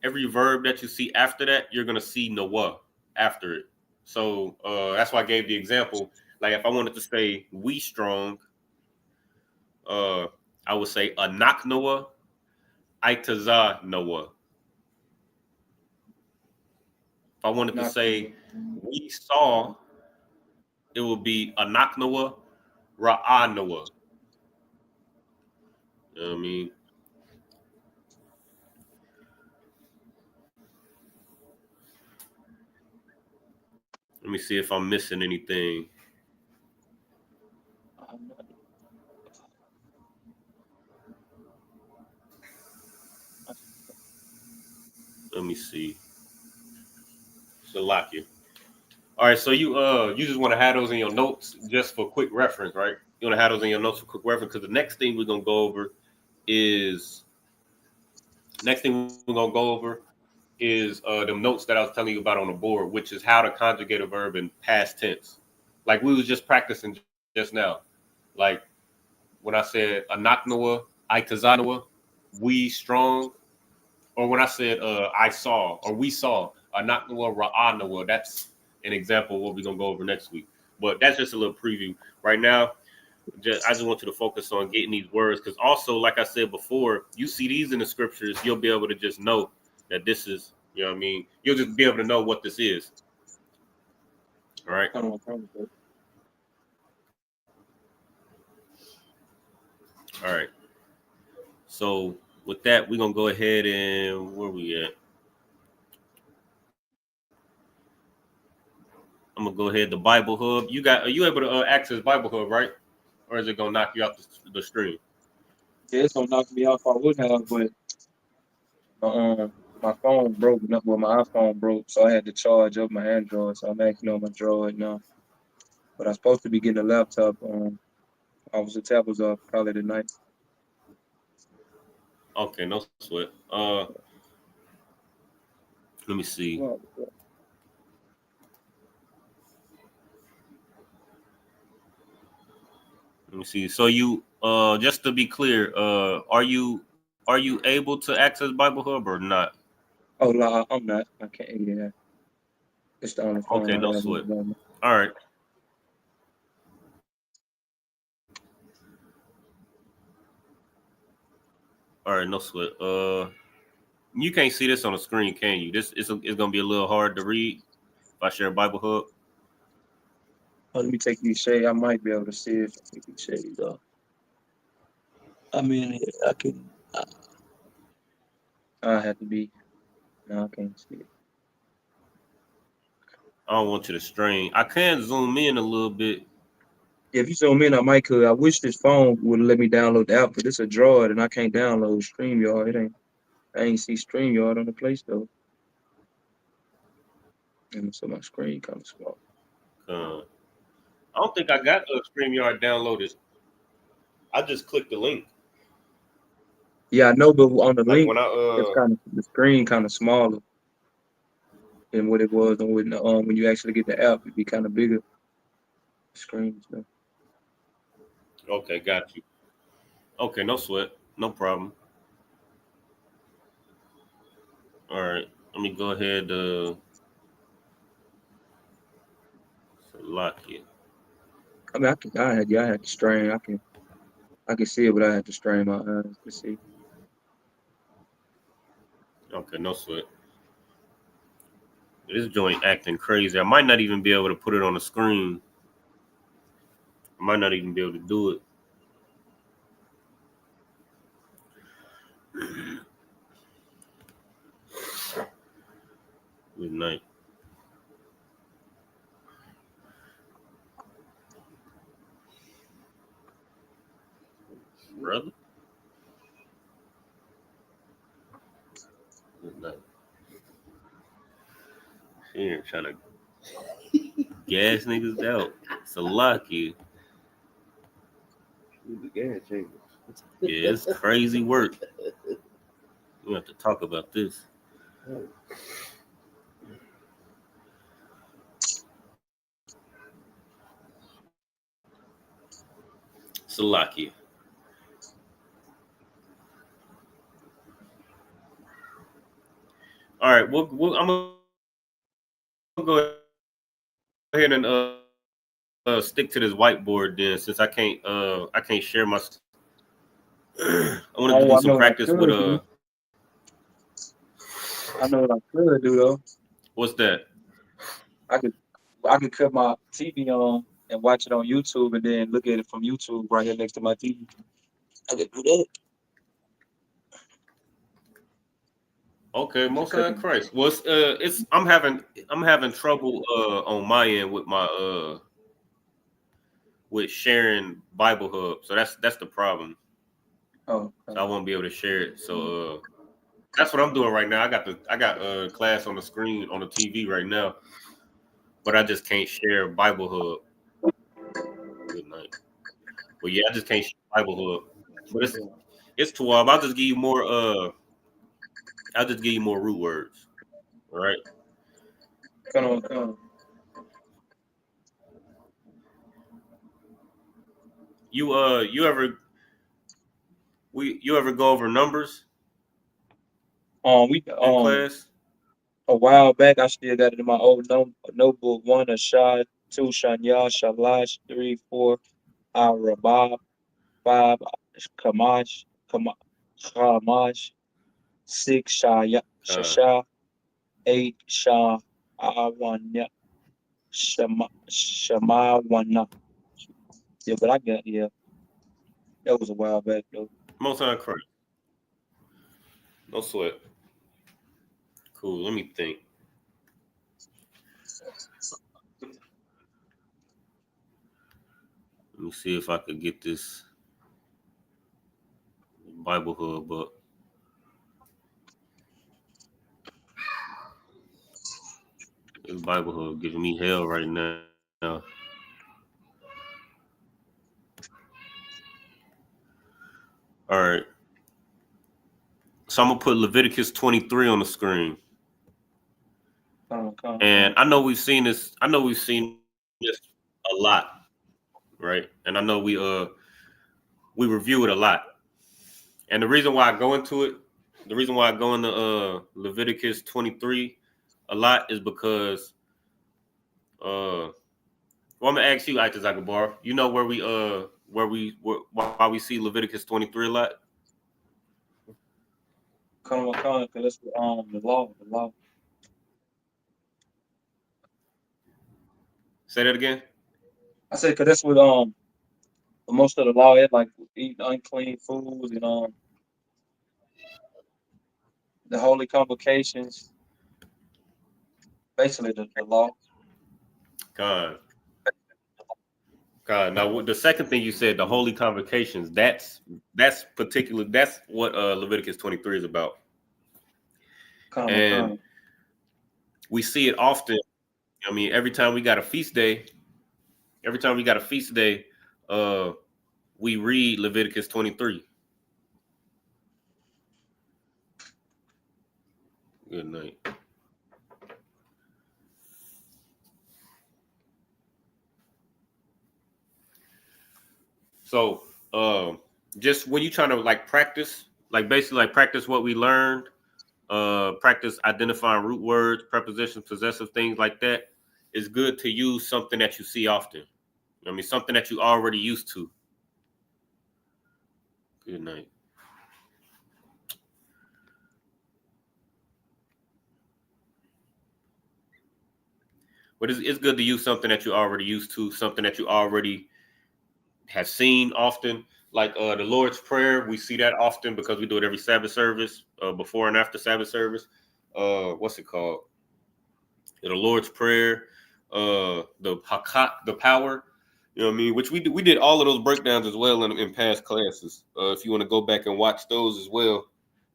Speaker 2: that you see after that, you're gonna see Noah after it. So that's why I gave the example. Like if I wanted to say we strong, I would say anak Noah, Aitazah Noah. If I wanted to say we saw, it would be anak Noah, Ra'ah Noah. You know what I mean? Let me see if I'm missing anything. Let me see. Salakia. All right, so you just want to have those in your notes just for quick reference, right? You want to have those in your notes for quick reference because the next thing we're gonna go over is the notes that I was telling you about on the board, which is how to conjugate a verb in past tense. Like we was just practicing just now. Like when I said Anaknawa, Ikazanawa, we strong, or when I said I saw or we saw Anaknawa, Ra'anawa, that's an example of what we're gonna go over next week. But that's just a little preview. Right now, I just want you to focus on getting these words, because also, like I said before, you see these in the scriptures, you'll be able to just know that this is, you know what I mean? You'll just be able to know what this is. All right.
Speaker 4: Come on.
Speaker 2: All right. So with that, we're gonna go ahead and where we at? I'm gonna go ahead to Bible Hub. Are you able to access Bible Hub, right? Or is it gonna knock you off the stream?
Speaker 4: Yeah, it's gonna knock me off. I would have, but my phone broke. Well, my iPhone broke, so I had to charge up my Android. So I'm actually on my Droid now. But I'm supposed to be getting a laptop. Officer Tap was off probably tonight.
Speaker 2: Okay, no sweat. Let me see.
Speaker 4: Well,
Speaker 2: Let me see. So you just to be clear, are you able to access Bible Hub or not?
Speaker 4: oh no, I'm not. I can't. Yeah, it's the only phone
Speaker 2: Okay,
Speaker 4: I
Speaker 2: no
Speaker 4: have at
Speaker 2: sweat.
Speaker 4: the moment.
Speaker 2: All right. All right, no sweat. You can't see this on the screen, can you? This is it's gonna be a little hard to read if I share Bible Hub.
Speaker 4: Oh, let me take these shades. I might be able to see if I take these shades off. I mean, I can. I have to be. No, I can't see it.
Speaker 2: I don't want you to strain. I can zoom in a little bit.
Speaker 4: If you zoom in, I might could. I wish this phone would let me download the app, but it's a Droid and I can't download StreamYard. I ain't see StreamYard on the Play Store. And so my screen kind of small.
Speaker 2: I don't think I got the StreamYard downloaded. I just clicked the link.
Speaker 4: Yeah, I know, but on the
Speaker 2: Like
Speaker 4: link,
Speaker 2: when
Speaker 4: it's kind of the screen kind of smaller than what it was on when you actually get the app, it'd be kind of bigger. The screen. So.
Speaker 2: okay, got you. Okay, no sweat, no problem. All right, let me go ahead lock it.
Speaker 4: I mean, I had to strain. I can see it, but I had to strain my eyes to see.
Speaker 2: Okay, no sweat. This joint acting crazy. I might not even be able to put it on the screen. I might not even be able to do it. Good night. Brother. Good night. Here trying to gas niggas out. It's a lucky.
Speaker 5: The gas chamber.
Speaker 2: Yeah, it's crazy work. We have to talk about this. Salakia. All right, I'm gonna go ahead and stick to this whiteboard then, since I can't share my. I wanted to do some practice with
Speaker 4: I know what I could do though.
Speaker 2: What's that?
Speaker 4: I could cut my TV on and watch it on YouTube and then look at it from YouTube right here next to my TV. I could do that.
Speaker 2: Okay, most of Christ. Well, I'm having trouble on my end with my with sharing Bible Hub. So that's the problem.
Speaker 4: Oh,
Speaker 2: so I won't be able to share it. So that's what I'm doing right now. I got class on the screen on the TV right now, but I just can't share Bible Hub. Good night. But yeah, I just can't share Bible Hub. But it's 12. I'll just give you more root words. All right.
Speaker 4: Come on.
Speaker 2: you ever go over numbers
Speaker 4: We
Speaker 2: in class?
Speaker 4: a while back, I still got it in my old notebook. 1 Ashad, 2 Shanya, Shalash, 3, 4 Rabab, 5 Kamash, 6
Speaker 2: Uh,
Speaker 4: Shasha, 8 Awana, Shamawana. Yeah, but that was a while back though.
Speaker 2: most time correct. No sweat. Cool. Let me think. Let me see if I could get this Bible hub up. This Bible hub giving me hell right now. All right. So I'm gonna put Leviticus 23 on the screen. And I know we've seen this. I know we've seen this a lot, right? And I know we review it a lot. And the reason why I go into Leviticus 23 a lot is because well, I'm gonna ask you, Aitas Agabar, you know why we see Leviticus 23 a lot?
Speaker 4: Because that's the law.
Speaker 2: Say that again.
Speaker 4: I said because that's what most of the law is, like eating unclean foods and the holy convocations, basically the law.
Speaker 2: God. Now the second thing you said, the holy convocations, that's what Leviticus 23 is about. And we see it often. I mean, every time we got a feast day, we read Leviticus 23. Good night. So, just when you trying to practice, practice what we learned, practice identifying root words, prepositions, possessive things like that, it's good to use something that you see often. I mean, something that you already used to. Good night. But it's good to use something that you already used to, something that you already have seen often. Like the Lord's Prayer, we see that often because we do it every Sabbath service, before and after Sabbath service. What's it called? The Lord's Prayer, the Hakat, the power. You know what I mean? Which we did all of those breakdowns as well in past classes. If you want to go back and watch those as well,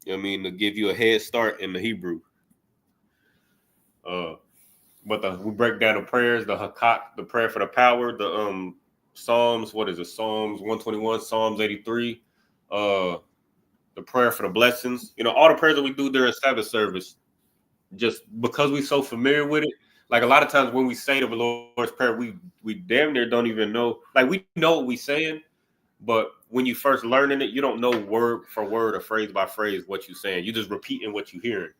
Speaker 2: you know what I mean, to give you a head start in the Hebrew. But we break down the prayers, the Hakat, the prayer for the power, the Psalms, what is it? Psalms 121, Psalms 83, the prayer for the blessings. You know, all the prayers that we do during Sabbath service, just because we're so familiar with it. Like a lot of times when we say the Lord's Prayer, we damn near don't even know. Like we know what we're saying, but when you first learning it, you don't know word for word or phrase by phrase what you're saying. You're just repeating what you're hearing,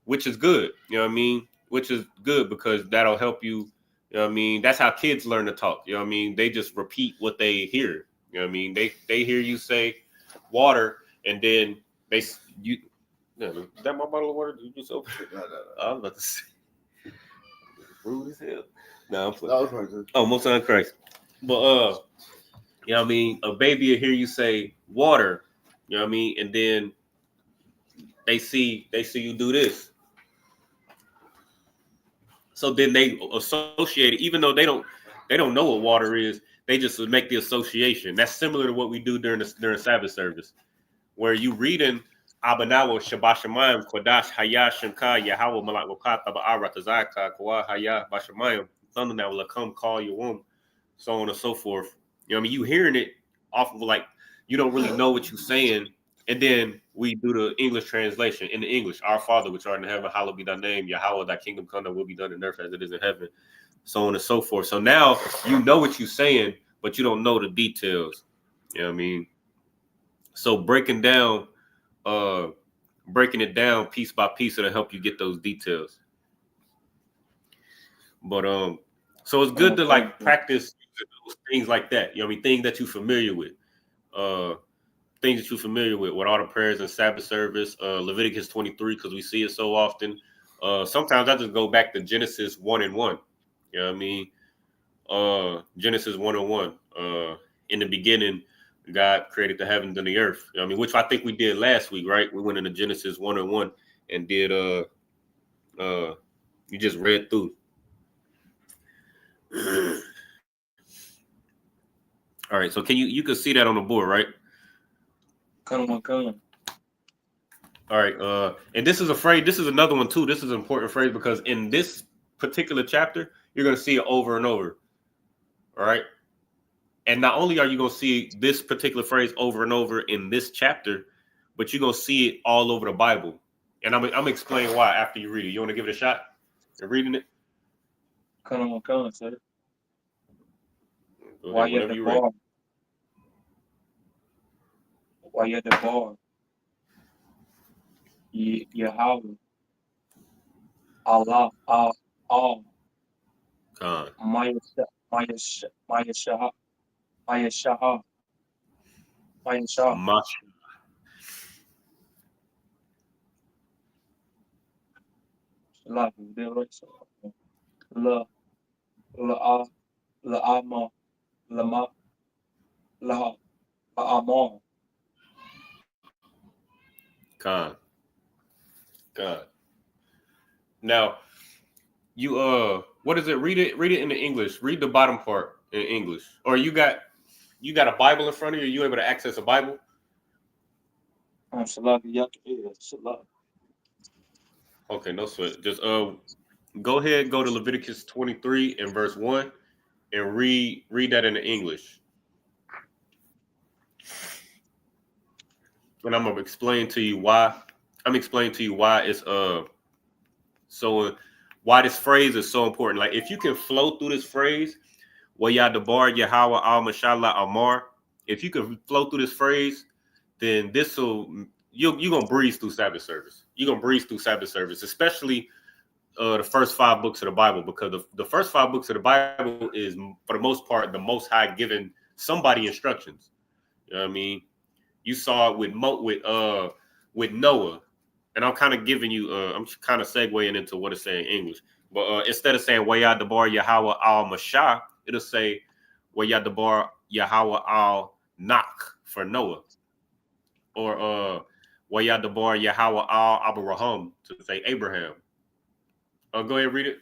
Speaker 2: which is good. You know what I mean? Which is good because that'll help you. You know what I mean? That's how kids learn to talk. You know what I mean? They just repeat what they hear. You know what I mean? They hear you say water, and then is that my bottle of water? Did you just open it? No. I was about to say. Rude as hell. No, I'm playing. Oh, most on Christ. But you know what I mean? A baby will hear you say water, you know what I mean? And then they see you do this. So then they associate it, even though they don't know what water is, they just would make the association. That's similar to what we do during Sabbath service, where you reading Abanawa Shabbat Shemayim Qadash Haya Shanka Yahweh Malak Wakata Ba'ara Tazaka Kwa Haya Bashamayim Thunder now will come call your womb, so on and so forth. You know what I mean? You hearing it off of like you don't really know what you're saying, and then we do the English translation in the English. Our Father which art in heaven, hallowed be thy name. Yahweh, thy kingdom come, thy will be done in earth as it is in heaven, so on and so forth. So now you know what you're saying, but you don't know the details. You know what I mean? So breaking it down piece by piece, it'll help you get those details. But so it's good to like practice things like that. You know what I mean? Things that you're familiar with. With all the prayers and Sabbath service, Leviticus 23, because we see it so often. Sometimes I just go back to Genesis 1:1. You know what I mean? Genesis 1:1. In the beginning, God created the heavens and the earth. You know what I mean? Which I think we did last week, right? We went into Genesis 1:1 and did you just read through. All right, so you can see that on the board, right?
Speaker 4: Come on.
Speaker 2: All right, and this is another one too. This is an important phrase because in this particular chapter, you're going to see it over and over. All right, and not only are you going to see this particular phrase over and over in this chapter, but you're going to see it all over the Bible. And I'm going to explain why after you read it. You want to give it a shot? You're reading it?
Speaker 4: Come on, sir.
Speaker 2: Go
Speaker 4: Why
Speaker 2: ahead,
Speaker 4: you at
Speaker 2: whenever
Speaker 4: the
Speaker 2: you're ready.
Speaker 4: bar? Why you at the bar? Yahweh, Allah, Maya Shah.
Speaker 2: God. Now, you what is it? Read it in the English. Read the bottom part in English. Or you got a Bible in front of you? Are you able to access a Bible? Okay, no sweat. Just go ahead, go to Leviticus 23 and verse 1 and read that in the English. And I'm gonna explain to you why. It's so why this phrase is so important. Like if you can flow through this phrase, Wayadabar Yahweh al Mashallah Amar, if you can flow through this phrase, then you're gonna breeze through Sabbath service. You're gonna breeze through Sabbath service, especially the first 5 books of the Bible, because the first 5 books of the Bible is, for the most part, the Most High giving somebody instructions. You know what I mean? You saw it with Noah, and I'm kind of giving you, I'm kind of segueing into what it's saying in English. But instead of saying Wayadabar Yahweh al Mashah, it'll say Wayadabar Yahweh al Nak for Noah, or Wayadabar Yahweh al Abraham to say Abraham. Go ahead and read it.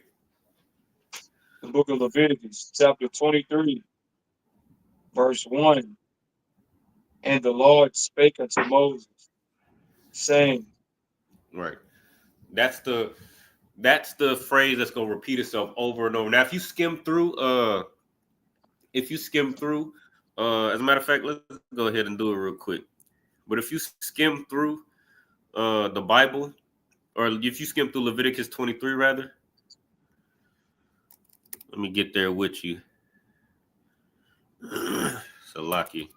Speaker 4: The book of Leviticus, chapter 23, verse 1. And the Lord spake unto Moses, saying,
Speaker 2: right. That's the phrase that's gonna repeat itself over and over. Now, if you skim through, as a matter of fact, let's go ahead and do it real quick. But if you skim through the Bible, or if you skim through Leviticus 23, rather, let me get there with you. Salaki.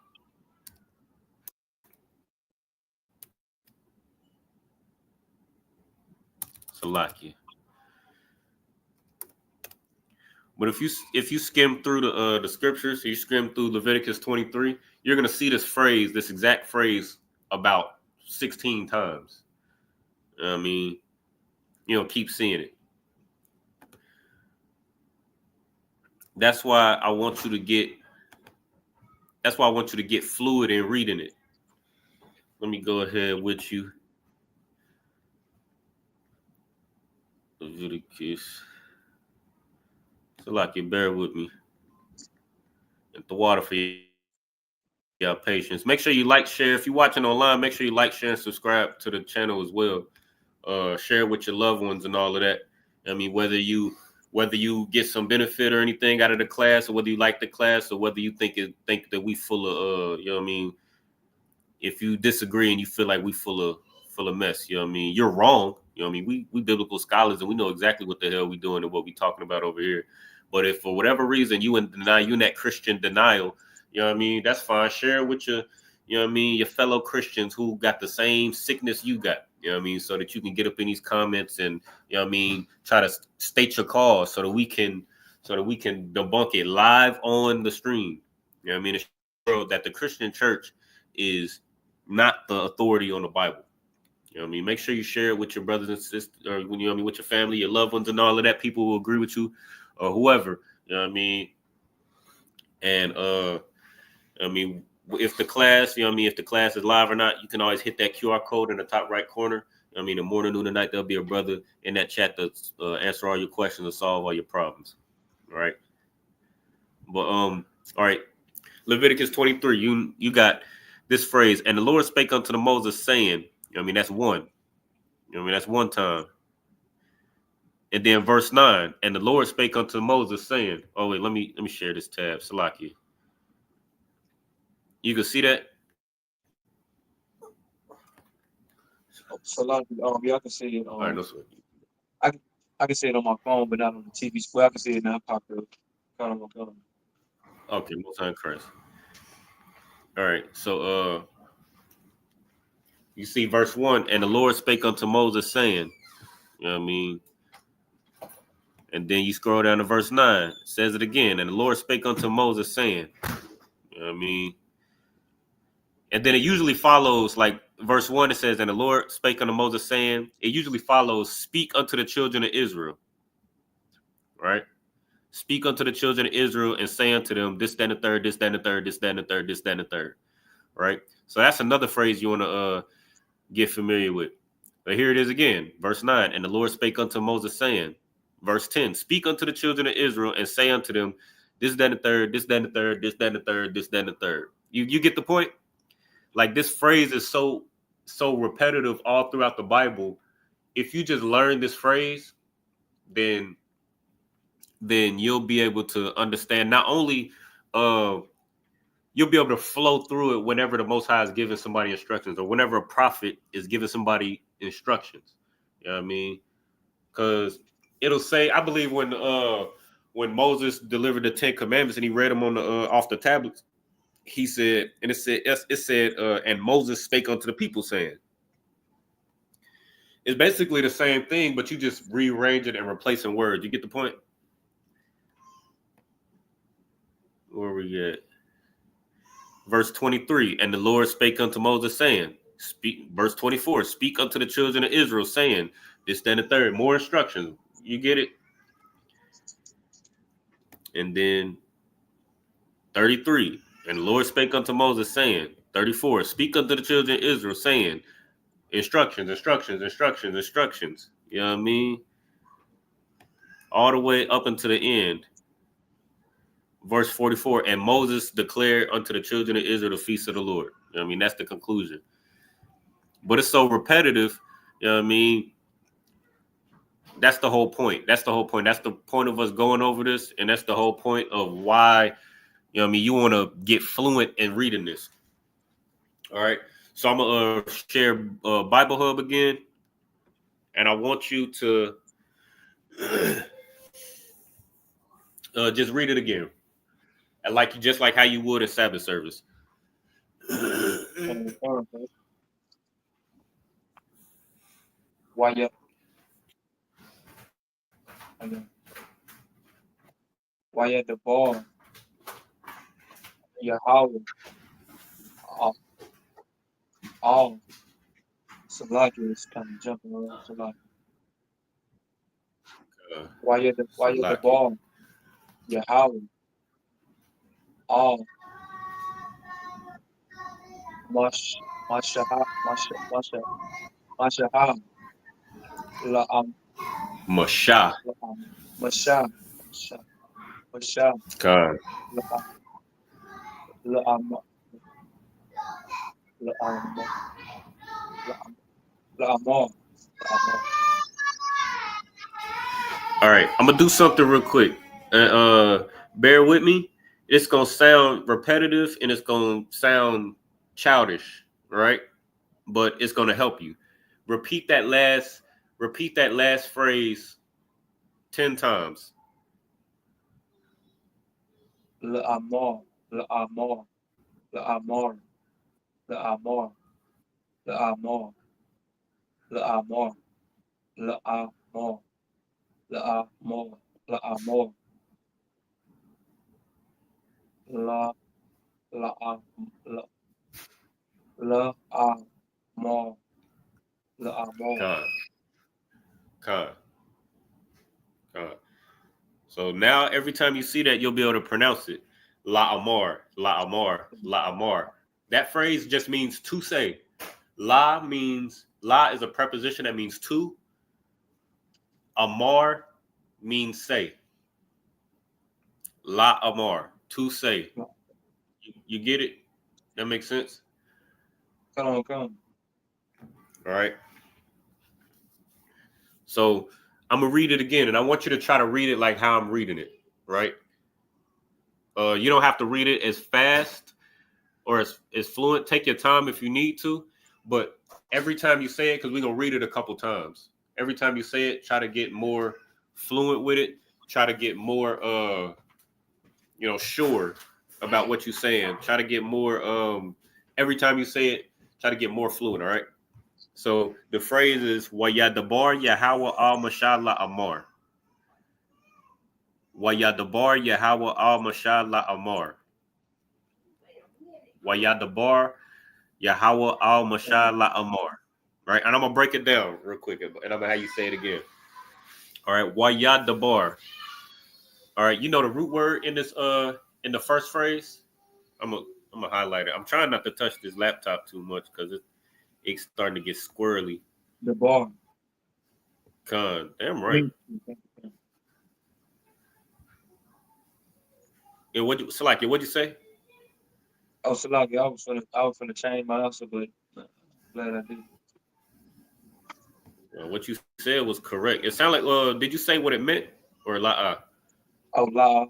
Speaker 2: But if you skim through the scriptures, you skim through Leviticus 23, you're gonna see this exact phrase, about 16 times. I mean, keep seeing it. That's why I want you to get fluid in reading it. Let me go ahead with you. Leviticus. So like you bear with me. At the water for your patience. Make sure you like, share. If you're watching online, make sure you like, share, and subscribe to the channel as well. Share with your loved ones and all of that. I mean, whether you get some benefit or anything out of the class, or whether you like the class, or whether you think that we full of you know what I mean. If you disagree and you feel like we full of mess, you know what I mean, you're wrong. You know what I mean, we biblical scholars and we know exactly what the hell we doing and what we talking about over here. But if for whatever reason you in that Christian denial, you know what I mean, that's fine. Share it with your, you know what I mean, your fellow Christians who got the same sickness you got, you know what I mean, so that you can get up in these comments and, you know what I mean, try to state your cause so that we can debunk it live on the stream. You know what I mean? It's true that the Christian church is not the authority on the Bible. You know what I mean? Make sure you share it with your brothers and sisters, or you know what I mean, with your family, your loved ones, and all of that. People who agree with you, or whoever. You know what I mean? And I mean, if the class, you know what I mean, if the class is live or not, you can always hit that QR code in the top right corner. I mean, the morning, noon, and night, there'll be a brother in that chat to answer all your questions and solve all your problems. All right. But all right. Leviticus 23. You got this phrase, and the Lord spake unto the Moses, saying, you know what I mean, that's one. You know what I mean, that's one time. And then verse 9, and the Lord spake unto Moses, saying, oh wait, let me share this tab. Salaki. You can see that?
Speaker 4: So yeah, I can see it.
Speaker 2: All right, no sweat.
Speaker 4: I can see it on my phone, but not on the TV screen. I can see it now. Pop up. Got on my phone.
Speaker 2: Okay, most time Christ. All right, so you see verse 1, and the Lord spake unto Moses, saying, you know what I mean? And then you scroll down to verse 9, it says it again, and the Lord spake unto Moses, saying, you know what I mean? And then it usually follows, like verse 1, it says, and the Lord spake unto Moses, saying, it usually follows, speak unto the children of Israel, right? Speak unto the children of Israel and say unto them, this, that, and the third, this, that, and the third, this, that, and the third, this, that, and the third, right? So that's another phrase you want to get familiar with. But here it is again, verse 9, and the Lord spake unto Moses, saying, verse 10, speak unto the children of Israel and say unto them, this, that, and the third, this, that, and the third, this, that, and the third, this, that, and the third. You get the point? Like this phrase is so repetitive all throughout the Bible. If you just learn this phrase, then you'll be able to understand not only you'll be able to flow through it whenever the Most High is giving somebody instructions, or whenever a prophet is giving somebody instructions. You know what I mean? Because it'll say, I believe when Moses delivered the 10 Commandments and he read them on the off the tablets, he said, and it said, and Moses spake unto the people, saying, it's basically the same thing, but you just rearrange it and replacing words. You get the point? Where we at? Verse 23, and the Lord spake unto Moses, saying, speak. Verse 24, speak unto the children of Israel, saying, this, then the third, more instructions. You get it? And then 33, and the Lord spake unto Moses, saying, 34, speak unto the children of Israel, saying, instructions. You know what I mean? All the way up until the end. Verse 44, and Moses declared unto the children of Israel the feast of the Lord. You know what I mean? That's the conclusion. But it's so repetitive, you know what I mean? That's the whole point. That's the point of us going over this, and that's the whole point of why, you know what I mean, you want to get fluent in reading this. All right. So I'm going to share Bible Hub again, and I want you to just read it again. Just like how you would in Sabbath service.
Speaker 4: Why at the ball? Yahweh. All. Salaki is kind of jumping around. Salaki. Why at the ball? Yahweh. All. Mashah.
Speaker 2: Mashah. God. All right, I'm gonna do something real quick. Bear with me. It's gonna sound repetitive and it's gonna sound childish, right? But it's gonna help you. Repeat that last phrase 10 times.
Speaker 4: L'amor, l'amor, l'amor, l'amor, l'amor, l'amor, l'amor, l'amor, l'amor, la, la, la, l'amor, l'amor.
Speaker 2: Con. So now every time you see that, you'll be able to pronounce it. La amor, la amor, la amor. That phrase just means to say. La is a preposition that means to. Amor means say. La amor, to say. You get it? That makes sense?
Speaker 4: Come.
Speaker 2: All right. So I'm gonna read it again, and I want you to try to read it like how I'm reading it, right? You don't have to read it as fast or as fluent. Take your time if you need to, but every time you say it, because we're gonna read it a couple times. Every time you say it, try to get more fluent with it. Try to get more, sure about what you're saying. Try to get more. Every time you say it, try to get more fluent. All right. So the phrase is Wayadabar Yahweh al Mashallah Amar. Wayadabar Yahweh al Mashallah Amar. Wayadabar Yahweh al Mashallah Amar. Right? And I'm gonna break it down real quick, and I'm gonna have you say it again. All right, Wayadabar. All right, you know the root word in this in the first phrase? I'm gonna highlight it. I'm trying not to touch this laptop too much because it's starting to get squirrely.
Speaker 4: The bar.
Speaker 2: Con, damn right. And what'd you say?
Speaker 4: Oh, Salaki, I was finna change my answer, but glad I did.
Speaker 2: What you said was correct. It sounded like, did you say what it meant? Or la?
Speaker 4: Oh, la.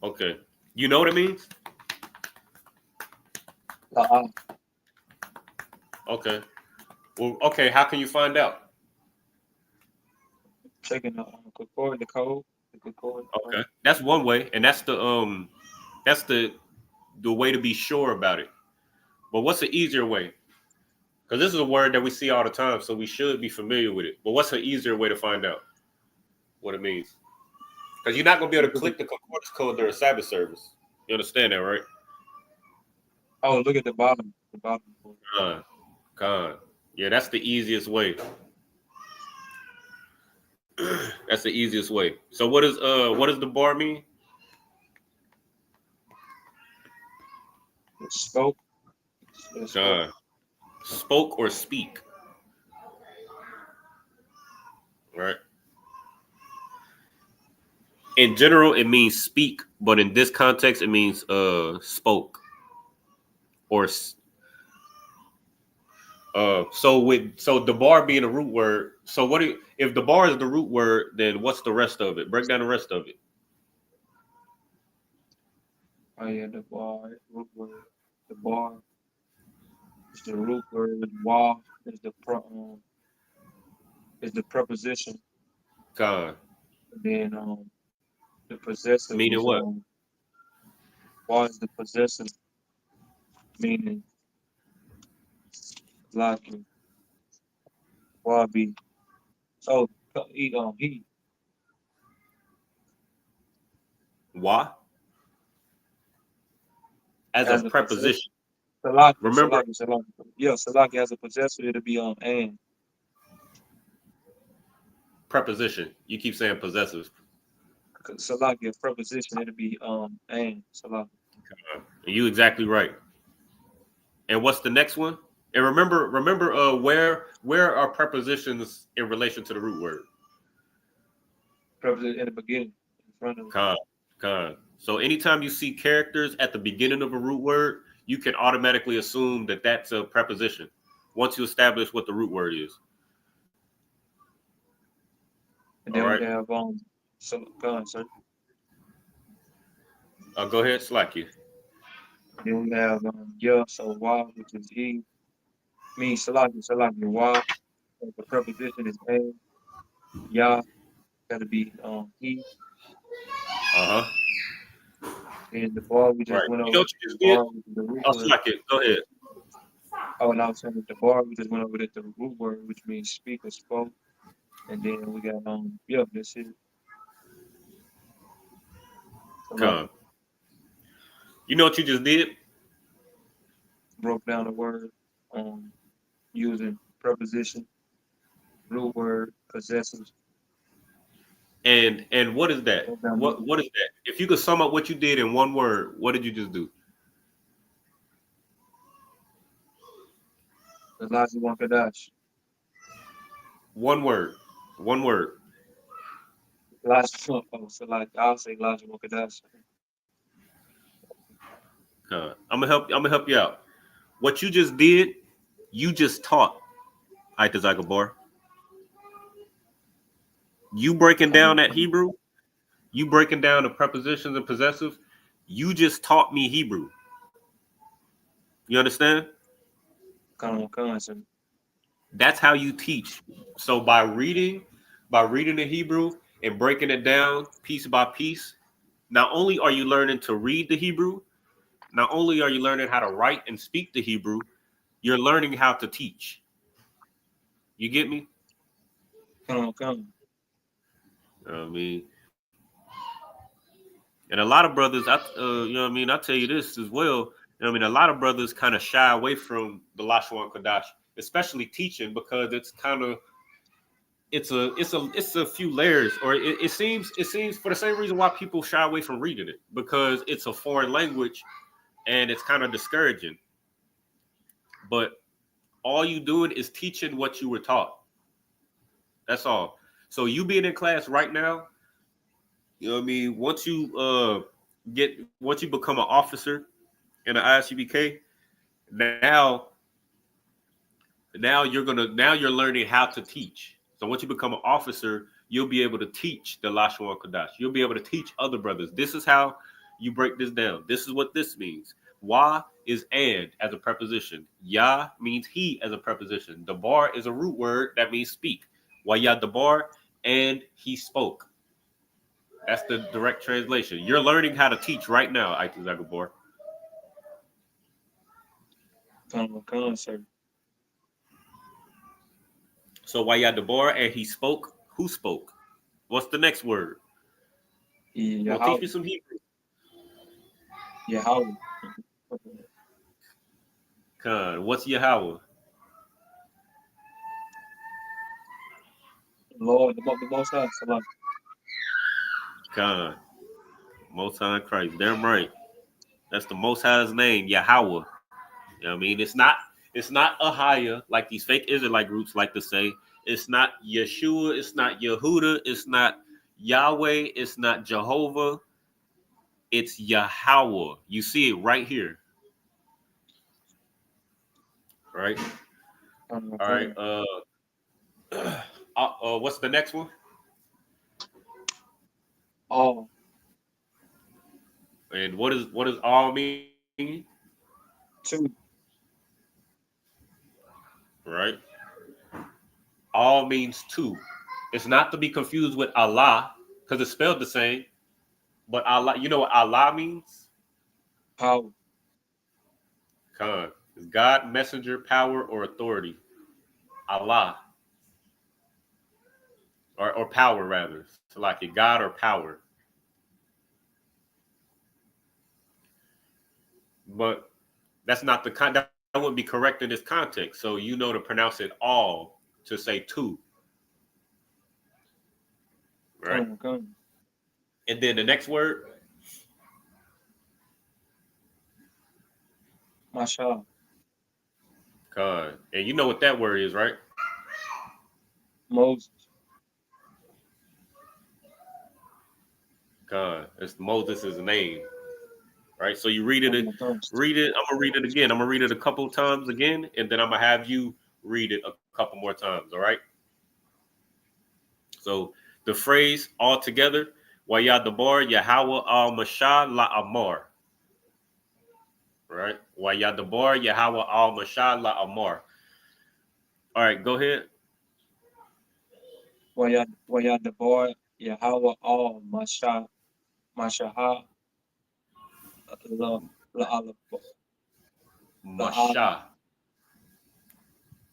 Speaker 2: Okay. You know what it means?
Speaker 4: La.
Speaker 2: Okay. Well, okay. How can you find out?
Speaker 4: Checking the code. The code.
Speaker 2: Okay. That's one way. And that's the way to be sure about it. But what's the easier way? Because this is a word that we see all the time, so we should be familiar with it. But what's an easier way to find out what it means? Because you're not going to be able to click the concordance code during Sabbath service. You understand that, right?
Speaker 4: Oh, look at the bottom. The bottom.
Speaker 2: Con. Yeah, that's the easiest way. That's the easiest way. So what does the bar mean?
Speaker 4: Spoke.
Speaker 2: Spoke or speak. Right. In general, it means speak, but in this context, it means spoke. Or so the bar being a root word. So if the bar is the root word, then what's the rest of it? Break down the rest of it.
Speaker 4: Oh yeah, the bar, root word. The bar is the root word. Wa is the preposition.
Speaker 2: Con.
Speaker 4: Then the possessive
Speaker 2: Meaning
Speaker 4: is
Speaker 2: what?
Speaker 4: wa is the possessive, meaning like wa be. So he.
Speaker 2: Why? As a preposition.
Speaker 4: Salaki,
Speaker 2: Remember,
Speaker 4: Salaki. Yeah, Salaki has a possessor. It'll be and.
Speaker 2: preposition. You keep saying possessive.
Speaker 4: Salaki, a preposition. It'll be and Salaki.
Speaker 2: You exactly right. And what's the next one? And remember, where are prepositions in relation to the root word?
Speaker 4: Preposition in the beginning, in front of.
Speaker 2: Con. So anytime you see characters at the beginning of a root word, you can automatically assume that that's a preposition once you establish what the root word is.
Speaker 4: And then we have so go on, sir.
Speaker 2: Go ahead, slack you.
Speaker 4: Then we have so wa, which is he. Means Salaki, wa. The preposition is and. Ya gotta be he. And the bar we just
Speaker 2: Right.
Speaker 4: went
Speaker 2: You know
Speaker 4: over.
Speaker 2: what you just
Speaker 4: The
Speaker 2: did?
Speaker 4: bar was the root
Speaker 2: I'll
Speaker 4: word.
Speaker 2: slack it. Go ahead.
Speaker 4: Oh, and I was saying that the bar we just went over that the root word, which means speak or spoke. And then we got yeah, that's it. So like
Speaker 2: Come. You know what you just did?
Speaker 4: broke down the word using preposition, root word, possessive.
Speaker 2: And what is that?
Speaker 4: Broke down
Speaker 2: What is that? If you could sum up what you did in one word, what did you just do?
Speaker 4: the Lashawan Qadash.
Speaker 2: One word. One word.
Speaker 4: Lashawan, oh, so like I'll say Lashawan Qadash.
Speaker 2: I'm gonna help you out. What you just did, you just taught. Bar. You breaking down that Hebrew, you breaking down the prepositions and possessive, you just taught me Hebrew. You understand?
Speaker 4: Come on, sir.
Speaker 2: That's how you teach. So by reading the Hebrew and breaking it down piece by piece, not only are you learning to read the Hebrew, not only are you learning how to write and speak the Hebrew, you're learning how to teach. You get me?
Speaker 4: Come.
Speaker 2: I mean, and a lot of brothers, you know what I mean? I'll tell you this as well. You know what I mean? A lot of brothers kind of shy away from the Lashawan Qadash, especially teaching, because it's kind of it's a few layers, or it seems for the same reason why people shy away from reading it, because it's a foreign language and it's kind of discouraging. But all you doing is teaching what you were taught. That's all. So you being in class right now, you know what I mean? Once you become an officer in the ISUPK, now you're learning how to teach. So once you become an officer, you'll be able to teach the Lashawan Qadash. You'll be able to teach other brothers. This is how you break this down. This is what this means. Wa is and as a preposition. Ya means he as a preposition. Dabar is a root word that means speak. Wa ya dabar, and he spoke. That's the direct translation. You're learning how to teach right now, Aitu Zagabor.
Speaker 4: Come, sir.
Speaker 2: So wa ya dabar, and he spoke. Who spoke? What's the next word? Well, teach me some Hebrew.
Speaker 4: Yahweh.
Speaker 2: Khan. What's Yahweh?
Speaker 4: Lord, the Most High. Salah.
Speaker 2: Khan. Most High Christ. Damn right. That's the Most High's name, Yahweh. You know what I mean? It's not Ahia, like these fake Israelite groups like to say. It's not Yeshua. It's not Yehuda. It's not Yahweh. It's not Jehovah. It's Yahweh. You see it right here. Right? All right. What's the next one?
Speaker 4: All.
Speaker 2: And what does all mean?
Speaker 4: Two.
Speaker 2: Right? All means two. It's not to be confused with Allah, because it's spelled the same. But Allah, you know what Allah means?
Speaker 4: Power.
Speaker 2: Khan. It's God, messenger, power, or authority. Allah. Or power, rather. So like a God or power. But that's not the that wouldn't be correct in this context. So you know to pronounce it all to say two. Right?
Speaker 4: Come.
Speaker 2: And then the next word,
Speaker 4: Mashallah.
Speaker 2: Khan. And you know what that word is, right?
Speaker 4: Moses.
Speaker 2: Khan. It's Moses' name. Right? So you read it. I'm gonna read it again. I'm gonna read it a couple of times again, and then I'm gonna have you read it a couple more times. All right. So the phrase all together, Wayadabar Yahweh al Mashah la Amar. Right? Wayadabar Yahweh al Mashah la Amar. All right, go ahead.
Speaker 4: Wayad the boy. Yahweh all Mashah. Mashah. la la
Speaker 2: Masha.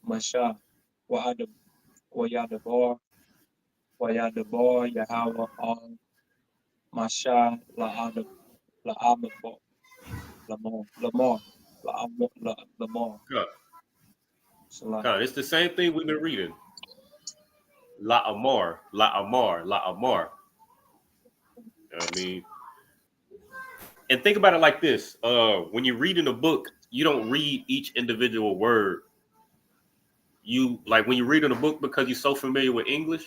Speaker 4: masha wa yadabar Yahweh al masha la amabo lamar lamar. Salah.
Speaker 2: It's the same thing we've been reading. La Amar, La Amar, La Amar. I mean, and think about it like this: when you're reading a book, you don't read each individual word. You like when you're reading a book because you're so familiar with English,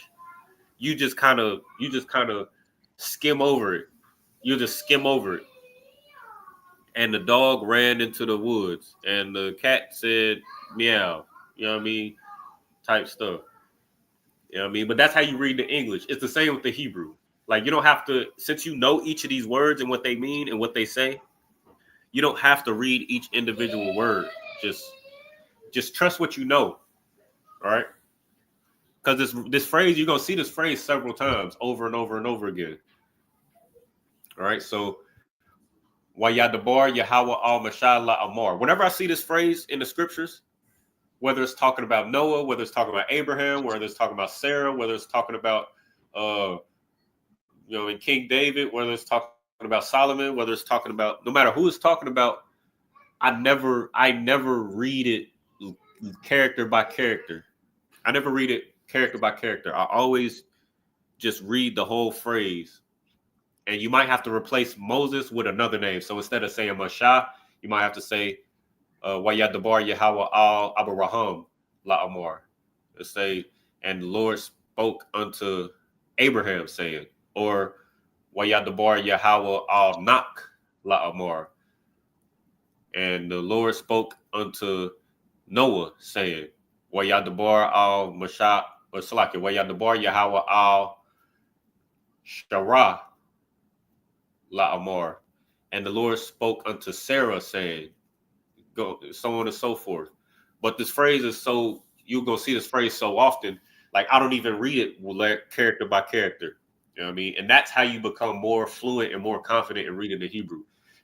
Speaker 2: you just kind of skim over it. You just skim over it. And the dog ran into the woods, and the cat said meow. You know what I mean? Type stuff. You know what I mean? But that's how you read the English. It's the same with the Hebrew. Like you don't have to, since you know each of these words and what they mean and what they say, you don't have to read each individual word. Just trust what you know. All right. Because this phrase, you're gonna see this phrase several times over and over and over again. All right. So Wayadabar Yahweh al Mashallah Amar. Whenever I see this phrase in the scriptures, whether it's talking about Noah, whether it's talking about Abraham, whether it's talking about Sarah, whether it's talking about in King David, whether it's talking about Solomon, whether it's talking about, no matter who it's talking about, I never read it character by character. I never read it character by character. I always just read the whole phrase. And you might have to replace Moses with another name. So instead of saying Mashah, you might have to say Wayadabar Yahweh al Abraham La Amar. Let's say, and the Lord spoke unto Abraham, saying, or Wayadabar Yahweh al Nak La Amar. And the Lord spoke unto Noah, saying, Wayadabar al Mashah, or Salaki, Wayadabar Yahweh al Shara La Amar. And the Lord spoke unto Sarah, saying, go, so on and so forth. But this phrase is so, you're going to see this phrase so often, like I don't even read it character by character. You know what I mean? And that's how you become more fluent and more confident in reading the Hebrew.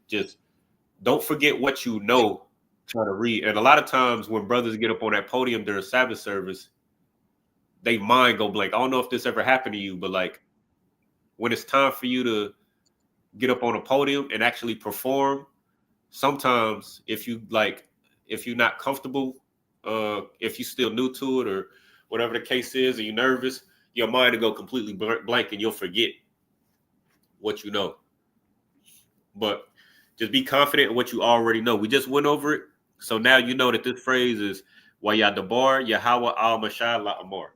Speaker 2: Just don't forget what you know, trying to read. And a lot of times when brothers get up on that podium during Sabbath service, they mind go blank. I don't know if this ever happened to you, but like when it's time for you to get up on a podium and actually perform, sometimes if you're not comfortable, if you're still new to it or whatever the case is, and you're nervous, your mind will go completely blank and you'll forget what you know. But just be confident in what you already know. We just went over it. So now you know that this phrase is Wayadabar Yahweh al Mashar La Amor.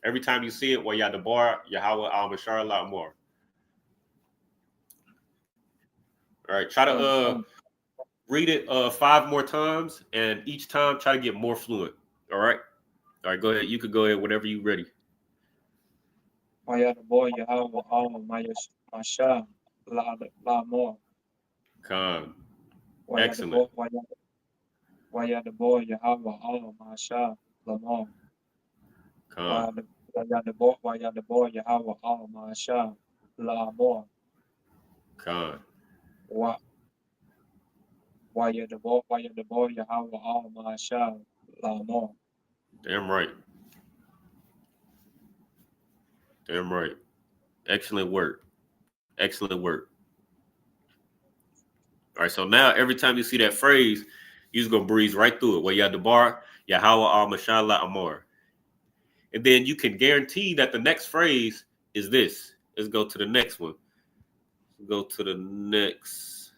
Speaker 2: Every time you see it, Wayadabar Yahweh al Mashar La Amor. All right, try to read it 5 more times, and each time try to get more fluent. All right, go ahead. You could go ahead whenever you're ready.
Speaker 4: Yahweh al masha la more.
Speaker 2: Khan. Excellent.
Speaker 4: Wayadabar Yahweh al masha la more.
Speaker 2: Khan.
Speaker 4: Wayadabar Yahweh al masha la more.
Speaker 2: Khan.
Speaker 4: Wayadabar Yahweh al masha la more.
Speaker 2: Damn right. Damn right. Excellent work. Excellent work. All right, so now every time you see that phrase, you're just going to breeze right through it. Wayadabar Yahweh al Mashallah Amor. And then you can guarantee that the next phrase is this. Let's go to the next one. Go to the next.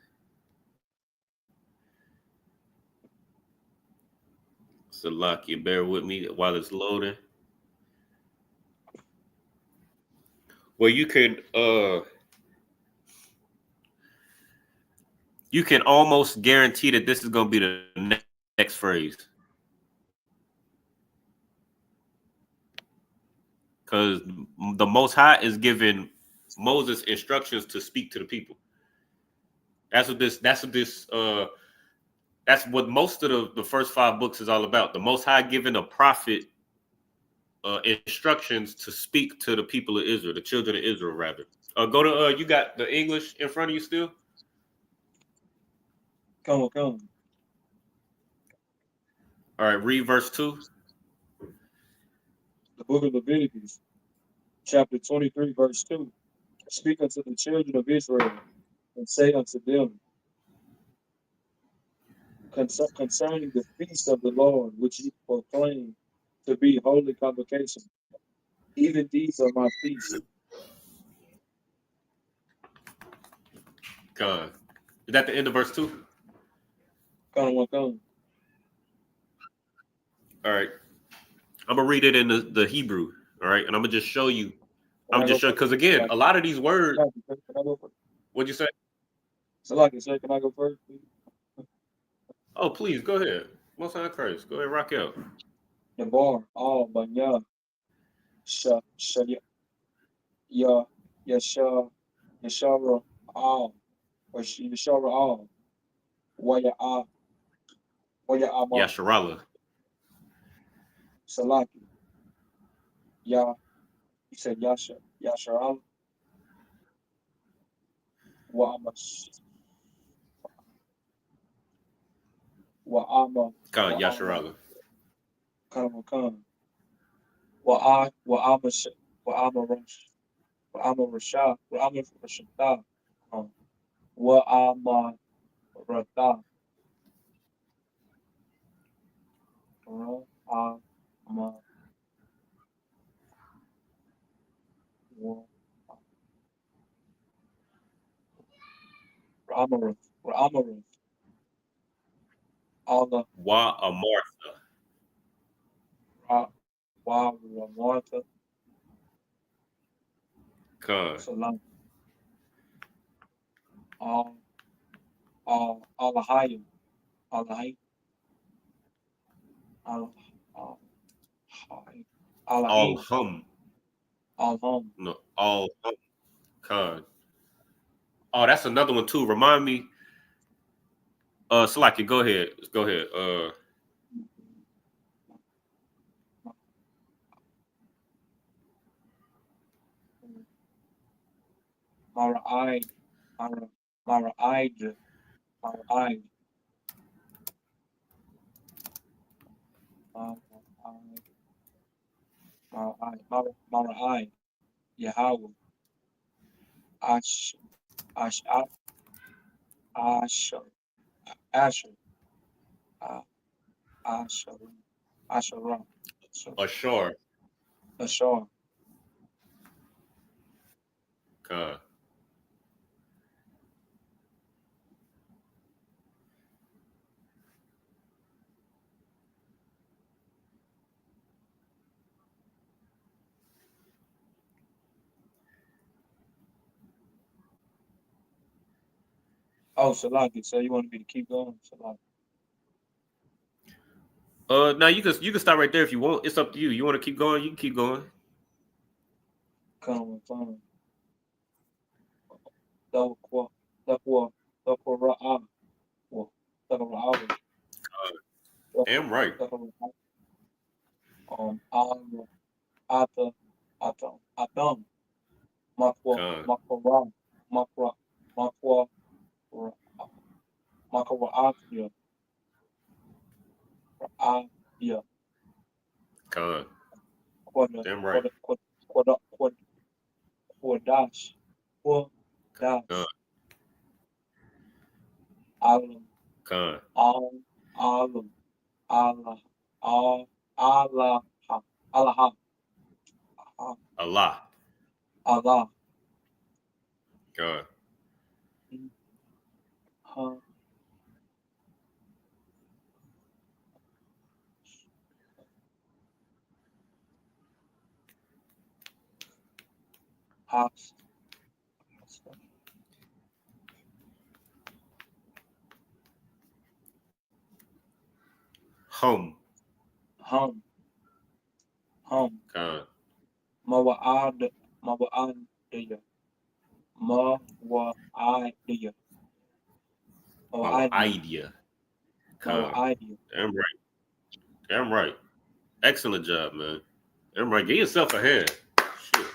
Speaker 2: Salaki, bear with me while it's loading. Well, you can almost guarantee that this is going to be the next phrase. Because the Most High is giving Moses instructions to speak to the people. That's what most of the first 5 books is all about. The Most High giving a prophet instructions to speak to the people of Israel, the children of Israel, rather. Go to you got the English in front of you still?
Speaker 4: Come on, come on.
Speaker 2: All right, read verse 2.
Speaker 4: The book of Leviticus, chapter 23, verse 2. Speak unto the children of Israel, and say unto them concerning the feast of the Lord, which ye proclaim to be holy convocation. Even these are my feasts.
Speaker 2: God. Is that the end of verse 2?
Speaker 4: Come on, come on.
Speaker 2: All right. I'm going to read it in the Hebrew. All right. And I'm going to just show you.
Speaker 4: Can I go first?
Speaker 2: Because again, a lot of these words,
Speaker 4: Can I go first?
Speaker 2: what'd you say?
Speaker 4: So like I said, can I go first, please?
Speaker 2: Oh, please, go ahead. Most High Christ. Go ahead, rock out.
Speaker 4: The bar, all, but yeah, ya, yashara, all, or yashara, all, waya, ama,
Speaker 2: Yasharala.
Speaker 4: salaki, ya, you said yashara, wa ama,
Speaker 2: God, Yasharala.
Speaker 4: come, wa ama, rashad, wa ama rata, ama, Amaruth, Allah,
Speaker 2: Wa Amartha.
Speaker 4: Martha,
Speaker 2: God.
Speaker 4: Salam, Allahayim, Allahayim, Allahim,
Speaker 2: Al-Hum.
Speaker 4: Alham,
Speaker 2: No, Al-Hum. God. Oh, that's another one too. Remind me. Salaki, go ahead. Go ahead.
Speaker 4: Mara'aid, Mara'aid, Mara'aid, Mara'aid, Yahweh, Ash, Ash, Asher, Asher, Asher, Asherah,
Speaker 2: Ashar.
Speaker 4: Ashar,
Speaker 2: God.
Speaker 4: Oh, Salaki, so you want me to keep going? Salaki.
Speaker 2: Now you can stop right there if you want. It's up to you. You want to keep going? You can keep going.
Speaker 4: Come on. Dakwara,
Speaker 2: Damn right.
Speaker 4: Ata, Atam,
Speaker 2: God.
Speaker 4: Makwa, Atia,
Speaker 2: God. Damn right.
Speaker 4: Quadash,
Speaker 2: God.
Speaker 4: Alam,
Speaker 2: God.
Speaker 4: Alam, Allah, Allah, Allah,
Speaker 2: Allah.
Speaker 4: Allah,
Speaker 2: God. Hum.
Speaker 4: Hum,
Speaker 2: God.
Speaker 4: Mawa'ad, Mawa'adiyah, Mawa'adiyah,
Speaker 2: Our
Speaker 4: Mawa'adiyah,
Speaker 2: idea. God.
Speaker 4: Mawa'adiyah.
Speaker 2: Damn right. Damn right. Excellent job, man. Damn right. Get yourself a hand. Shit.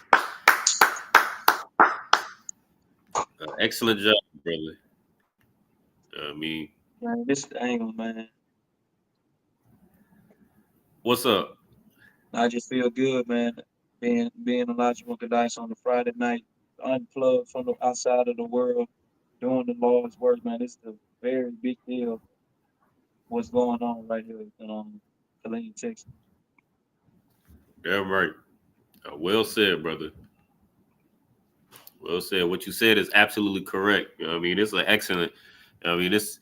Speaker 2: Excellent job, brother. I mean,
Speaker 4: Man, this angle, man.
Speaker 2: What's up?
Speaker 4: I just feel good, man. Being a Lashawan Qadash on a Friday night, unplugged from the outside of the world, doing the Lord's work, man. It's a very big deal. What's going on right here in Killeen, Texas?
Speaker 2: Damn right. Well said, brother. Well said. What you said is absolutely correct. You know what I mean? It's an excellent. I mean, it's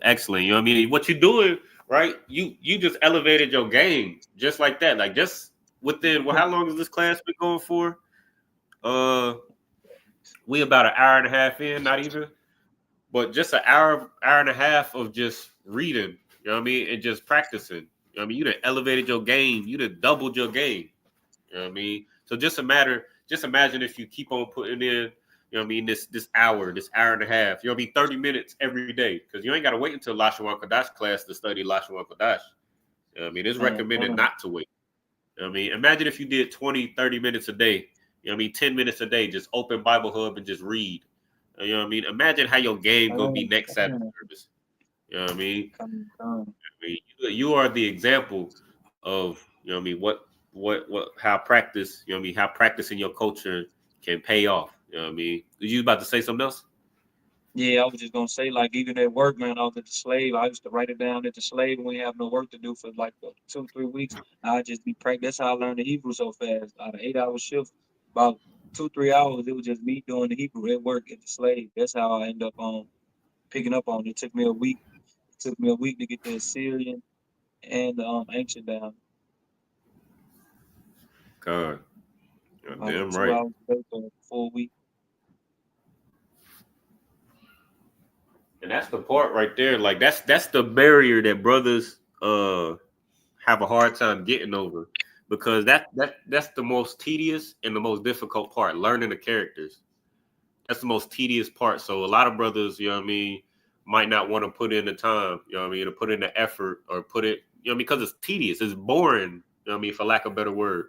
Speaker 2: excellent. You know what I mean? What you're doing, right? You just elevated your game just like that. Like just within how long has this class been going for? We about an hour and a half in, not even, but just an hour and a half of just reading. You know what I mean? And just practicing. You know what I mean? You done elevated your game. You done doubled your game. You know what I mean? So just imagine if you keep on putting in, you know what I mean, this hour and a half. You'll be 30 minutes every day because you ain't got to wait until Lashawan Qadash class to study Lashawan Qadash. You know what I mean? It's recommended not to wait. You know what I mean? Imagine if you did 20, 30 minutes a day. You know what I mean? 10 minutes a day, just open Bible Hub and just read. You know what I mean? Imagine how your game going to be next Sabbath service. You know what I mean? I mean, you are the example of, you know what I mean, how practice, you know what I mean, how practicing your culture can pay off. You know what I mean? Were you about to say something else?
Speaker 4: Yeah, I was just gonna say, like, even at work, man, I was at the slave. I used to write it down at the slave when we have no work to do for like 2-3 weeks. I just be practicing. That's how I learned the Hebrew so fast. Out of 8 hour shift, about 2-3 hours, it was just me doing the Hebrew at work at the slave. That's how I end up picking up on it. It took me a week. It took me a week to get the Assyrian and the ancient down.
Speaker 2: God, you're damn
Speaker 4: 2
Speaker 2: right.
Speaker 4: hours a day for a full week.
Speaker 2: And that's the part right there. Like that's the barrier that brothers have a hard time getting over, because that's the most tedious and the most difficult part, learning the characters. That's the most tedious part. So a lot of brothers, you know what I mean, might not want to put in the time, you know what I mean, to put in the effort or put it, you know, because it's tedious, it's boring, you know what I mean, for lack of a better word.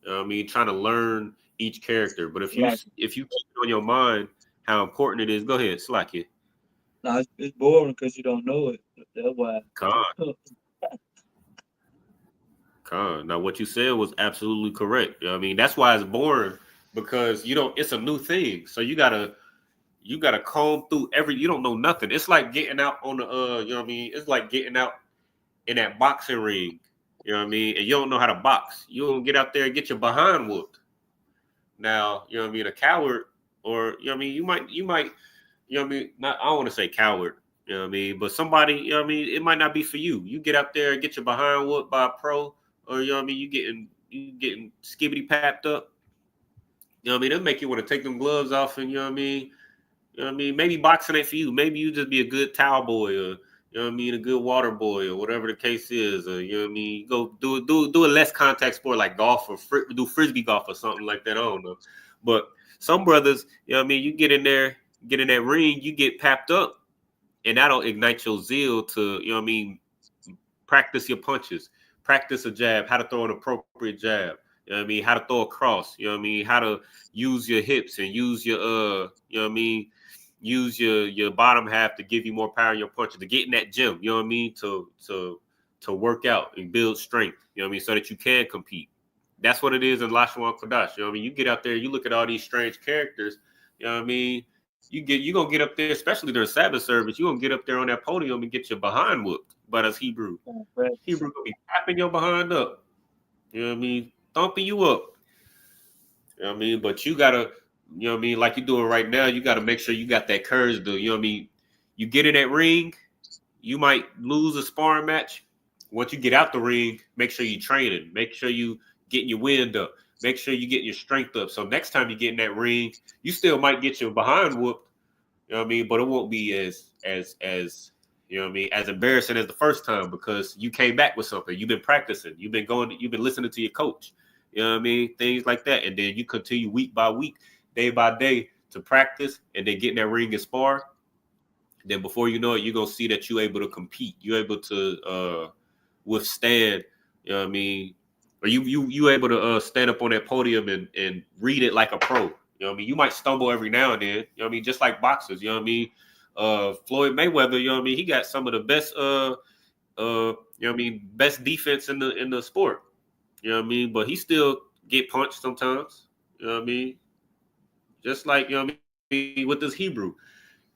Speaker 2: You know what I mean, trying to learn each character. But if you keep it on your mind how important it is, go ahead, slack it.
Speaker 4: No, it's boring because you don't know it. That's why.
Speaker 2: Con. Now, what you said was absolutely correct. You know what I mean, that's why it's boring, because you don't. It's a new thing, so you gotta comb through you don't know nothing. It's like getting out on the you know what I mean. It's like getting out in that boxing ring. You know what I mean, and you don't know how to box. You don't get out there and get your behind whooped. Now, you know what I mean, a coward, or you know what I mean, you might, you know what I mean. Not, I don't want to say coward. You know what I mean, but somebody, you know what I mean, it might not be for you. You get out there and get your behind whooped by a pro. Or you know what I mean, you getting skibbity papped up. You know what I mean? They'll make you want to take them gloves off, and you know what I mean. You know what I mean? Maybe boxing ain't for you. Maybe you just be a good towel boy, or you know what I mean, a good water boy, or whatever the case is. Or you know what I mean, go do a less contact sport like golf, or do frisbee golf or something like that. I don't know. But some brothers, you know what I mean, you get in there, get in that ring, you get papped up, and that'll ignite your zeal to, you know what I mean, practice your punches. Practice a jab, how to throw an appropriate jab. You know what I mean? How to throw a cross. You know what I mean? How to use your hips and use your you know what I mean? Use your bottom half to give you more power in your punches, to get in that gym, you know what I mean? To work out and build strength, you know what I mean? So that you can compete. That's what it is in Lashawan Qadash. You know what I mean? You get out there, you look at all these strange characters, you know what I mean? You gonna get up there, especially during Sabbath service, you gonna get up there on that podium and get your behind whooped by this Hebrew. Hebrew gonna be tapping your behind up. You know what I mean? Thumping you up. You know what I mean? But you gotta, you know what I mean, like you're doing right now, you gotta make sure you got that courage to, you know what I mean? You get in that ring, you might lose a sparring match. Once you get out the ring, make sure you training. Make sure you getting your wind up. Make sure you getting your strength up. So next time you get in that ring, you still might get your behind whooped. You know what I mean? But it won't be as you know what I mean, as embarrassing as the first time, because you came back with something. You've been practicing. You've been listening to your coach. You know what I mean? Things like that. And then you continue week by week, day by day to practice, and then get in that ring and spar. Then before you know it, you're going to see that you're able to compete. You're able to withstand, you know what I mean? Or you able to stand up on that podium and read it like a pro. You know what I mean? You might stumble every now and then, you know what I mean? Just like boxers, you know what I mean? Floyd Mayweather, you know what I mean? He got some of the best you know what I mean, best defense in the sport. You know what I mean? But he still get punched sometimes. You know what I mean? Just like, you know what I mean, with this Hebrew.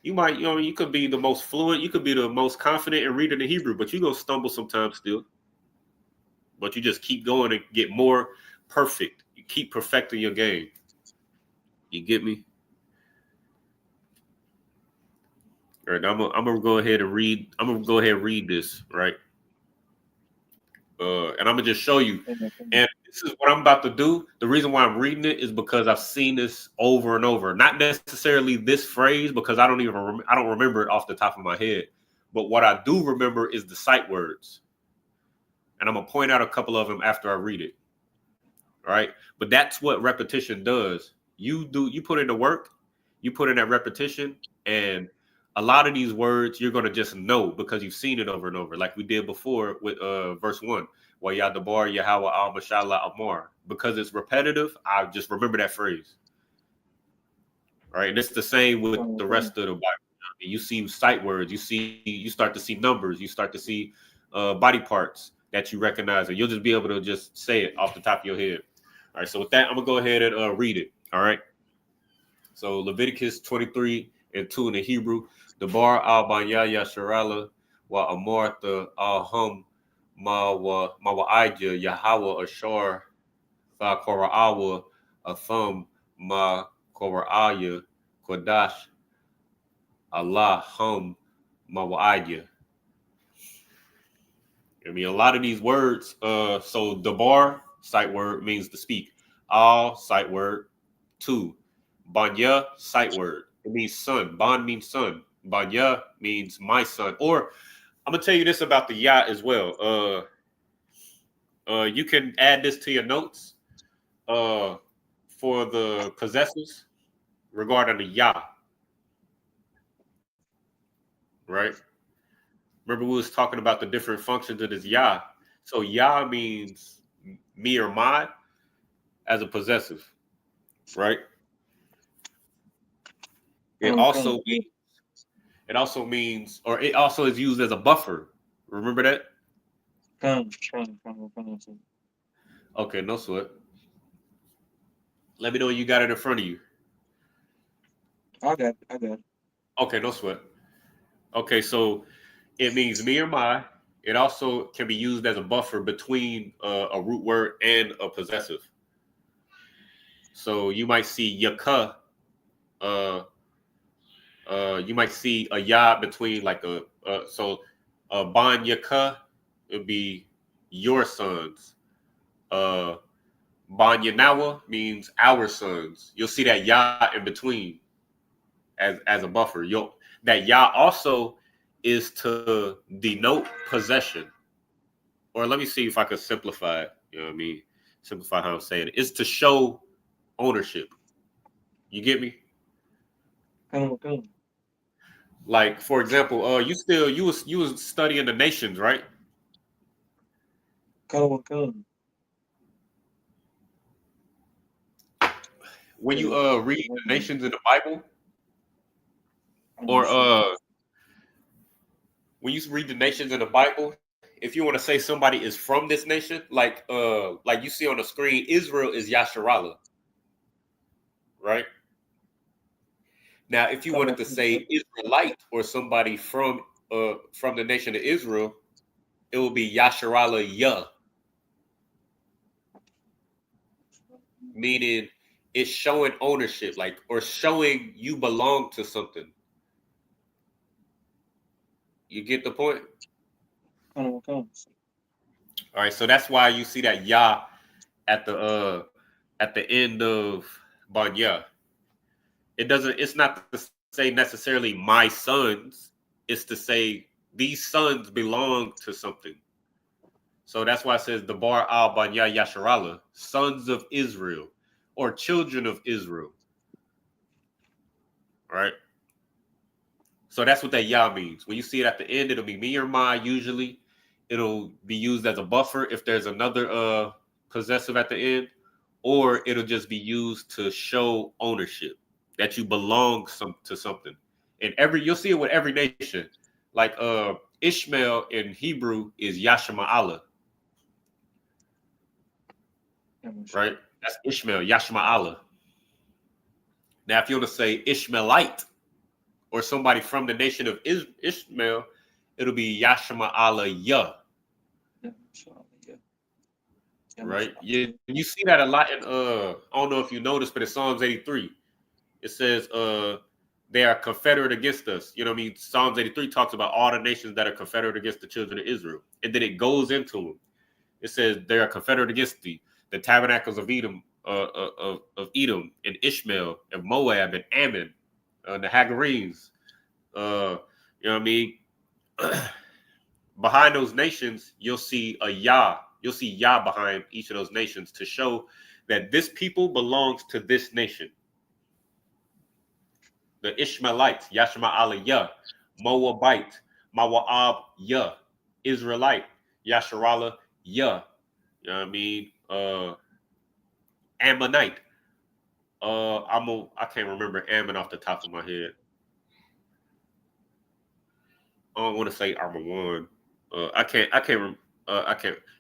Speaker 2: You might, you know, you could be the most fluent, you could be the most confident in reading the Hebrew, but you're gonna stumble sometimes still. But you just keep going and get more perfect. You keep perfecting your game. You get me? All right, I'm gonna go ahead and read. I'm gonna go ahead and read this, right? And I'm gonna just show you. And this is what I'm about to do. The reason why I'm reading it is because I've seen this over and over. Not necessarily this phrase, because I don't remember it off the top of my head. But what I do remember is the sight words, and I'm gonna point out a couple of them after I read it. All right, but that's what repetition does. You put in the work, you put in that repetition, and a lot of these words you're gonna just know because you've seen it over and over, like we did before with verse 1. Wa Yadabar Yahweh al Mashallah Amar. Because it's repetitive, I just remember that phrase. All right, and it's the same with the rest of the Bible. I mean, you see sight words, you start to see numbers, you start to see body parts that you recognize, and you'll just be able to just say it off the top of your head. All right, so with that, I'm gonna go ahead and read it. All right. So Leviticus 23:2 in the Hebrew. Dabar al Banya Yasharala wa Amartha al Hum ma wa'idya Yahweh Ashar fa Kora'awa Athum ma Kora'aya Qadash Allah Hum ma wa'idya. I mean, a lot of these words, so Dabar, sight word, means to speak. Al, sight word. 2. Banya, sight word. It means son. Ban means son. Banya means my son. Or I'm gonna tell you this about the ya as well. You can add this to your notes for the possessors regarding the ya. Right? Remember we was talking about the different functions of this ya. So ya means me or my as a possessive, right? It also means, or it also is used as a buffer. Remember that? Okay, no sweat. Let me know when you got it in front of you.
Speaker 4: I got it.
Speaker 2: Okay, no sweat. Okay, so it means me or my. It also can be used as a buffer between a root word and a possessive. So you might see yaka. You might see a ya between like ban yaka. It would be your sons. Ban yanawa means our sons. You'll see that ya in between as a buffer. That ya also is to denote possession. Or let me see if I could simplify it. You know what I mean? Simplify how I'm saying it. It's to show ownership. You get me? Like, for example, you was studying the nations, right? When you read the nations in the Bible, or when you read the nations in the Bible, if you want to say somebody is from this nation, like you see on the screen, Israel is Yasharala, right? Now, if you wanted to say Israelite or somebody from the nation of Israel, it will be Yasharala Yah, meaning it's showing ownership, like, or showing you belong to something. You get the point? All right, so that's why you see that Yah at the end of Banya. It's not to say necessarily my sons, it's to say these sons belong to something. So that's why it says the Bar al Banya Yasharala, sons of Israel or children of Israel. Right? So that's what that Yah means. When you see it at the end, it'll be me or my usually. It'll be used as a buffer if there's another possessive at the end, or it'll just be used to show ownership, that you belong to something. And you'll see it with every nation. Like Ishmael in Hebrew is Yashma'allah, right? That's Ishmael, Yashma'allah. Now, if you want to say Ishmaelite or somebody from the nation of Ishmael, it'll be Yashma'allah Yah. Right? You see that a lot in I don't know if you noticed, but in Psalms 83, it says they are confederate against us. You know what I mean? Psalms 83 talks about all the nations that are confederate against the children of Israel. And then it goes into them. It says they are confederate against the tabernacles of Edom, of Edom and Ishmael and Moab and Ammon, the Hagarenes. You know what I mean? Behind those nations, you'll see a Yah. You'll see Yah behind each of those nations to show that this people belongs to this nation. The Ishmaelites, Yashma'allah Yah, Moabite, Mawa'ab Yah, Israelite, Yasharallah Yah. You know what I mean? Ammonite. I can't remember Ammon off the top of my head. I don't want to say Armawan. I can't.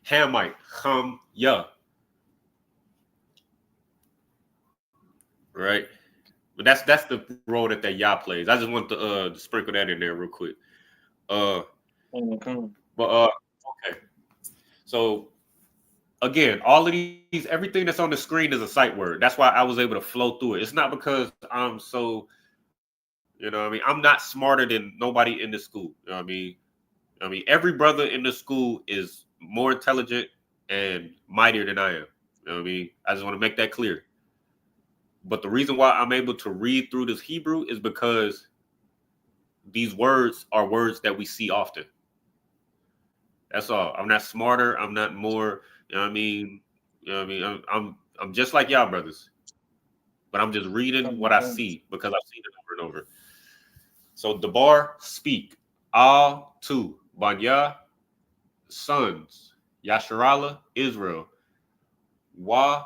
Speaker 2: Hamite, Yah. Right, but that's the role that Yah plays. I just want to sprinkle that in there real quick. But okay. So again, all of these, everything that's on the screen is a sight word. That's why I was able to flow through it. It's not because I'm so, you know what I mean? I'm not smarter than nobody in the school. You know what I mean? Every brother in the school is more intelligent and mightier than I am. You know what I mean? I just want to make that clear. But the reason why I'm able to read through this Hebrew is because these words are words that we see often. That's all. I'm not smarter. I'm not more, you know what I mean? You know what I mean? I'm just like y'all brothers. But I'm just reading what I see because I've seen it over and over. So Debar, speak. All to Banya, sons. Yasharallah, Israel. Wa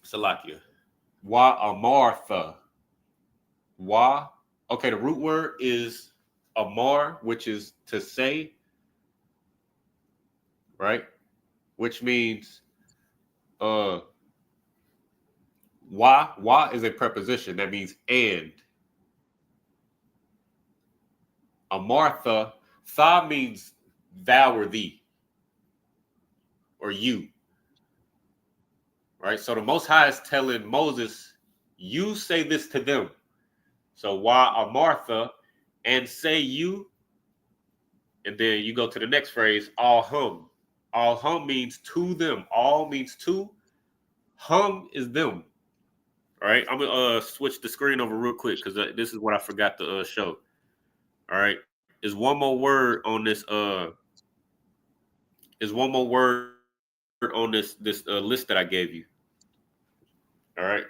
Speaker 2: Salakia. Wa Amartha. Wa. Okay, the root word is Amar, which is to say, right? Which means wa is a preposition. That means and. Amartha, tha means thou or thee, or you. Right? So the Most High is telling Moses, you say this to them. So wa Amartha, and say you, and then you go to the next phrase, all hum. All hum means to them. All means to. Hum is them. All right, I'm gonna switch the screen over real quick because this is what I forgot to show. All right, is one more word on this. Is one more word on this list that I gave you. All right.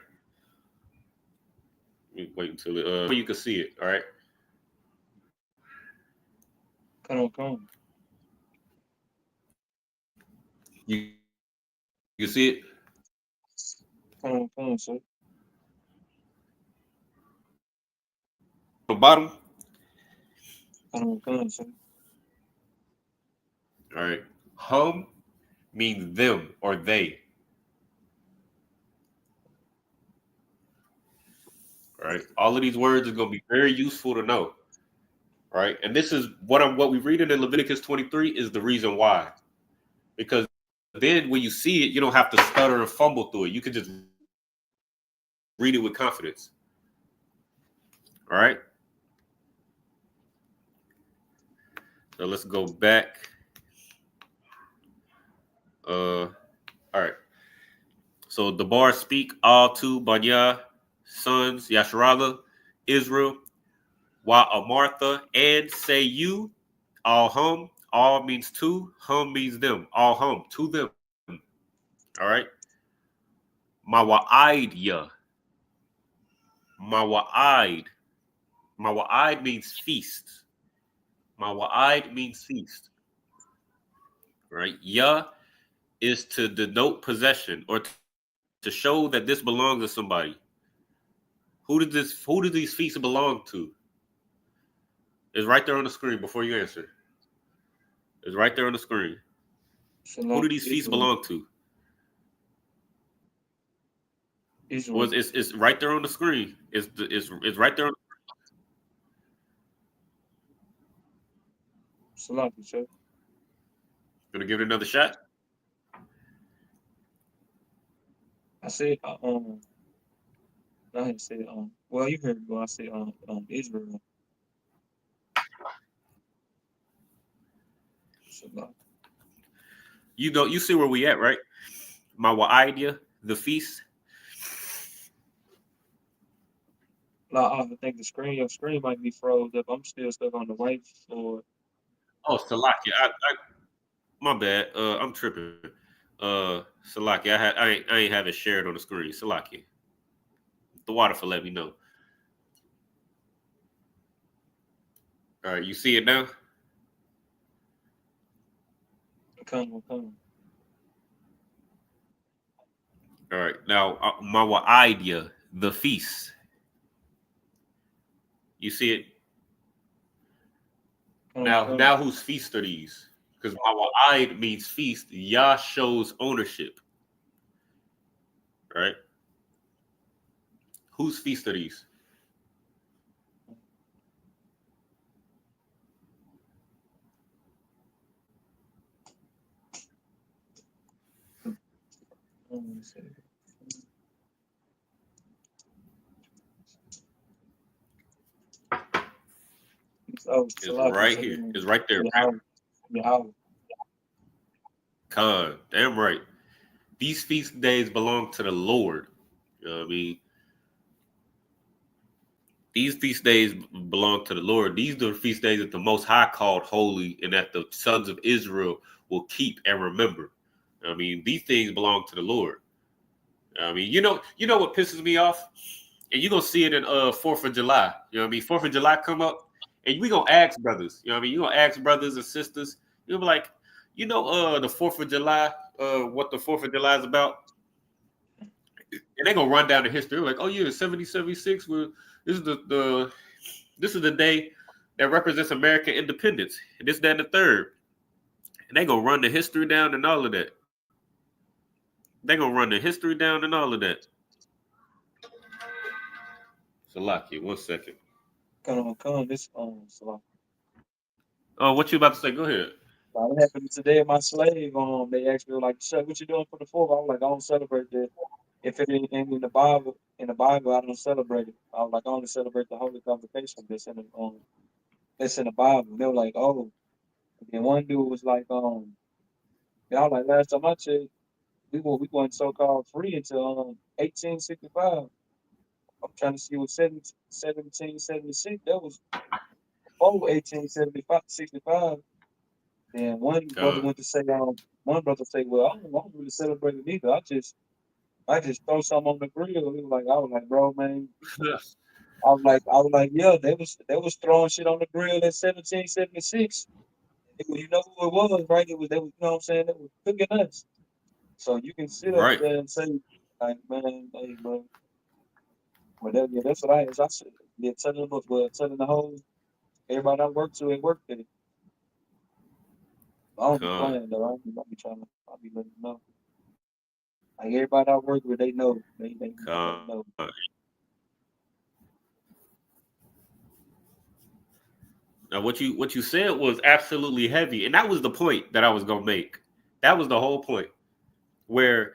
Speaker 2: Let me wait until you can see it. All right.
Speaker 4: Come.
Speaker 2: You see it?
Speaker 4: Come, sir.
Speaker 2: The bottom.
Speaker 4: Come, sir.
Speaker 2: All right. Hum means them or they. All right. All of these words are going to be very useful to know. All right. And this is what we read in Leviticus 23 is the reason why. Because then when you see it, you don't have to stutter and fumble through it. You can just read it with confidence. All right. So let's go back. All right. So Debar speak all to Banya, sons, Yasharallah, Israel, Wa Amartha, and say you, all hum. All means to, hum means them. All hum, to them. All right. Mawa'id ya. Mawa'id. Mawa'id means feast. Mawa'id means feast. Right. Ya is to denote possession or to show that this belongs to somebody. Who did these feasts belong to? It's right there on the screen before you answer. It's right there on the screen. Who do these feasts belong to?
Speaker 4: Israel.
Speaker 2: Well, it's right there on the screen. It's right there.
Speaker 4: Salaki, sir.
Speaker 2: Gonna give it another shot.
Speaker 4: I said, I had said, well, you heard me when I said, Israel. Salaki.
Speaker 2: You see where we at, right? My idea, the feast.
Speaker 4: I think your screen might be froze up. I'm still stuck on the white floor.
Speaker 2: Oh, Salakia. My bad. I'm tripping. Salakia. I ain't have it shared on the screen. Salakia. The water for let me know. All right, you see it now?
Speaker 4: Come.
Speaker 2: All right, now my idea, the feast. You see it? Now whose feast are these? Because Mawa'id means feast. Yah shows ownership. Right? Whose feast are these? It's right here. It's right there. Khan, damn right. These feast days belong to the Lord. You know what I mean? These feast days belong to the Lord. These are the feast days that the Most High called holy and that the sons of Israel will keep and remember. I mean, these things belong to the Lord. I mean, you know what pisses me off? And you're going to see it in 4th of July. You know what I mean? 4th of July come up, and we going to ask brothers. You know what I mean? You're going to ask brothers and sisters. You'll be like, the 4th of July, what the 4th of July is about? And they're going to run down the history. Like, oh, yeah, 1776, this is the day that represents American independence. And this, that, and the third. And they're going to run the history down and all of that. They're going to run the history down and all of that. Salaki, 1 second.
Speaker 4: Come, this Salaki.
Speaker 2: Oh, what you about to say? Go ahead.
Speaker 4: What happened today at my slave? They asked me like, "Sir, what you doing for the 4th?" I was like, "I don't celebrate that. If it ain't in the Bible, I don't celebrate it." I was like, "I only celebrate the Holy Convocation that's in the Bible." They were like, "Oh." And one dude was like, I was like, "Last time I checked, we weren't so called free until 1865." I'm trying to see what 1776. That was over 1865. And one brother went to say, one brother say, "Well, I don't really celebrate it either. I just throw some on the grill." He was like, I was like, "Bro, man." I was like, yeah, they was throwing shit on the grill in 1776. You know who it was, right? They was, you know what I'm saying? They was cooking us. So you can sit up
Speaker 2: Right.
Speaker 4: there and say, like, man, hey, bro. Well, that's what I said. Yeah, telling the whole everybody I work to at work there. I don't be playing though. I be letting them know. Like everybody I work with, they know. They know.
Speaker 2: Now, what you said was absolutely heavy, and that was the point that I was gonna make. That was the whole point, where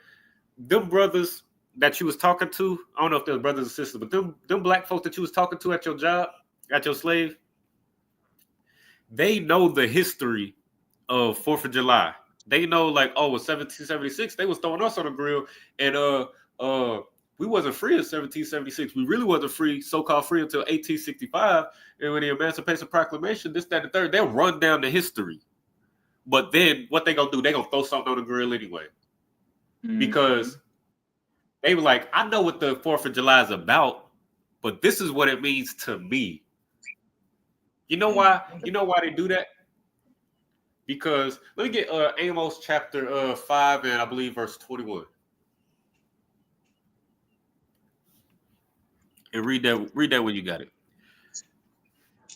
Speaker 2: them brothers that you was talking to, I don't know if they're brothers and sisters, but them black folks that you was talking to at your job, at your slave, they know the history of 4th of July. They know, like, oh, in 1776, they was throwing us on the grill, and we wasn't free in 1776. We really wasn't free, so-called free, until 1865. And when the Emancipation Proclamation, this, that, and the third, they'll run down the history. But then what they gonna do? They gonna throw something on the grill anyway. Because they were like, I know what the 4th of July is about, but this is what it means to me. You know why? You know why they do that? Because let me get Amos chapter 5 and I believe verse 21. and read that when you got it.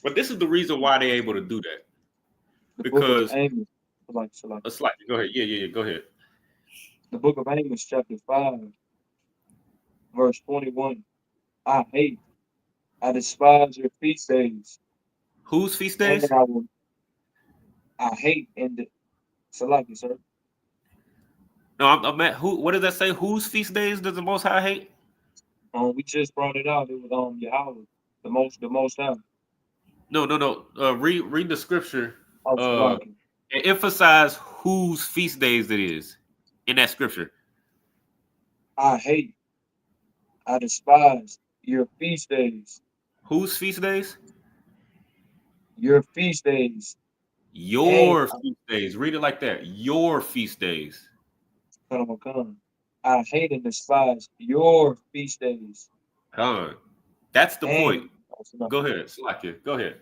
Speaker 2: But this is the reason why they're able to do that.
Speaker 4: The book of
Speaker 2: Because
Speaker 4: Amos, like,
Speaker 2: a slight. Go ahead. Yeah. Go ahead.
Speaker 4: the book of Amos, chapter 5, verse 21. I despise your feast days,
Speaker 2: Whose feast
Speaker 4: and
Speaker 2: days?
Speaker 4: I hate Salaki, sir.
Speaker 2: No, I'm at who. What does that say? Whose feast days does the Most High hate?
Speaker 4: We just brought it out. It was Yahweh, the most high.
Speaker 2: No. Read the scripture.
Speaker 4: Oh, Salaki.
Speaker 2: And emphasize whose feast days it is in that scripture.
Speaker 4: I despise your feast days.
Speaker 2: Whose feast days?
Speaker 4: Your feast days.
Speaker 2: Your feast days. Read it like that. Your feast days.
Speaker 4: I hate and despise your feast days.
Speaker 2: That's the point. Go ahead, Slakia. Go ahead.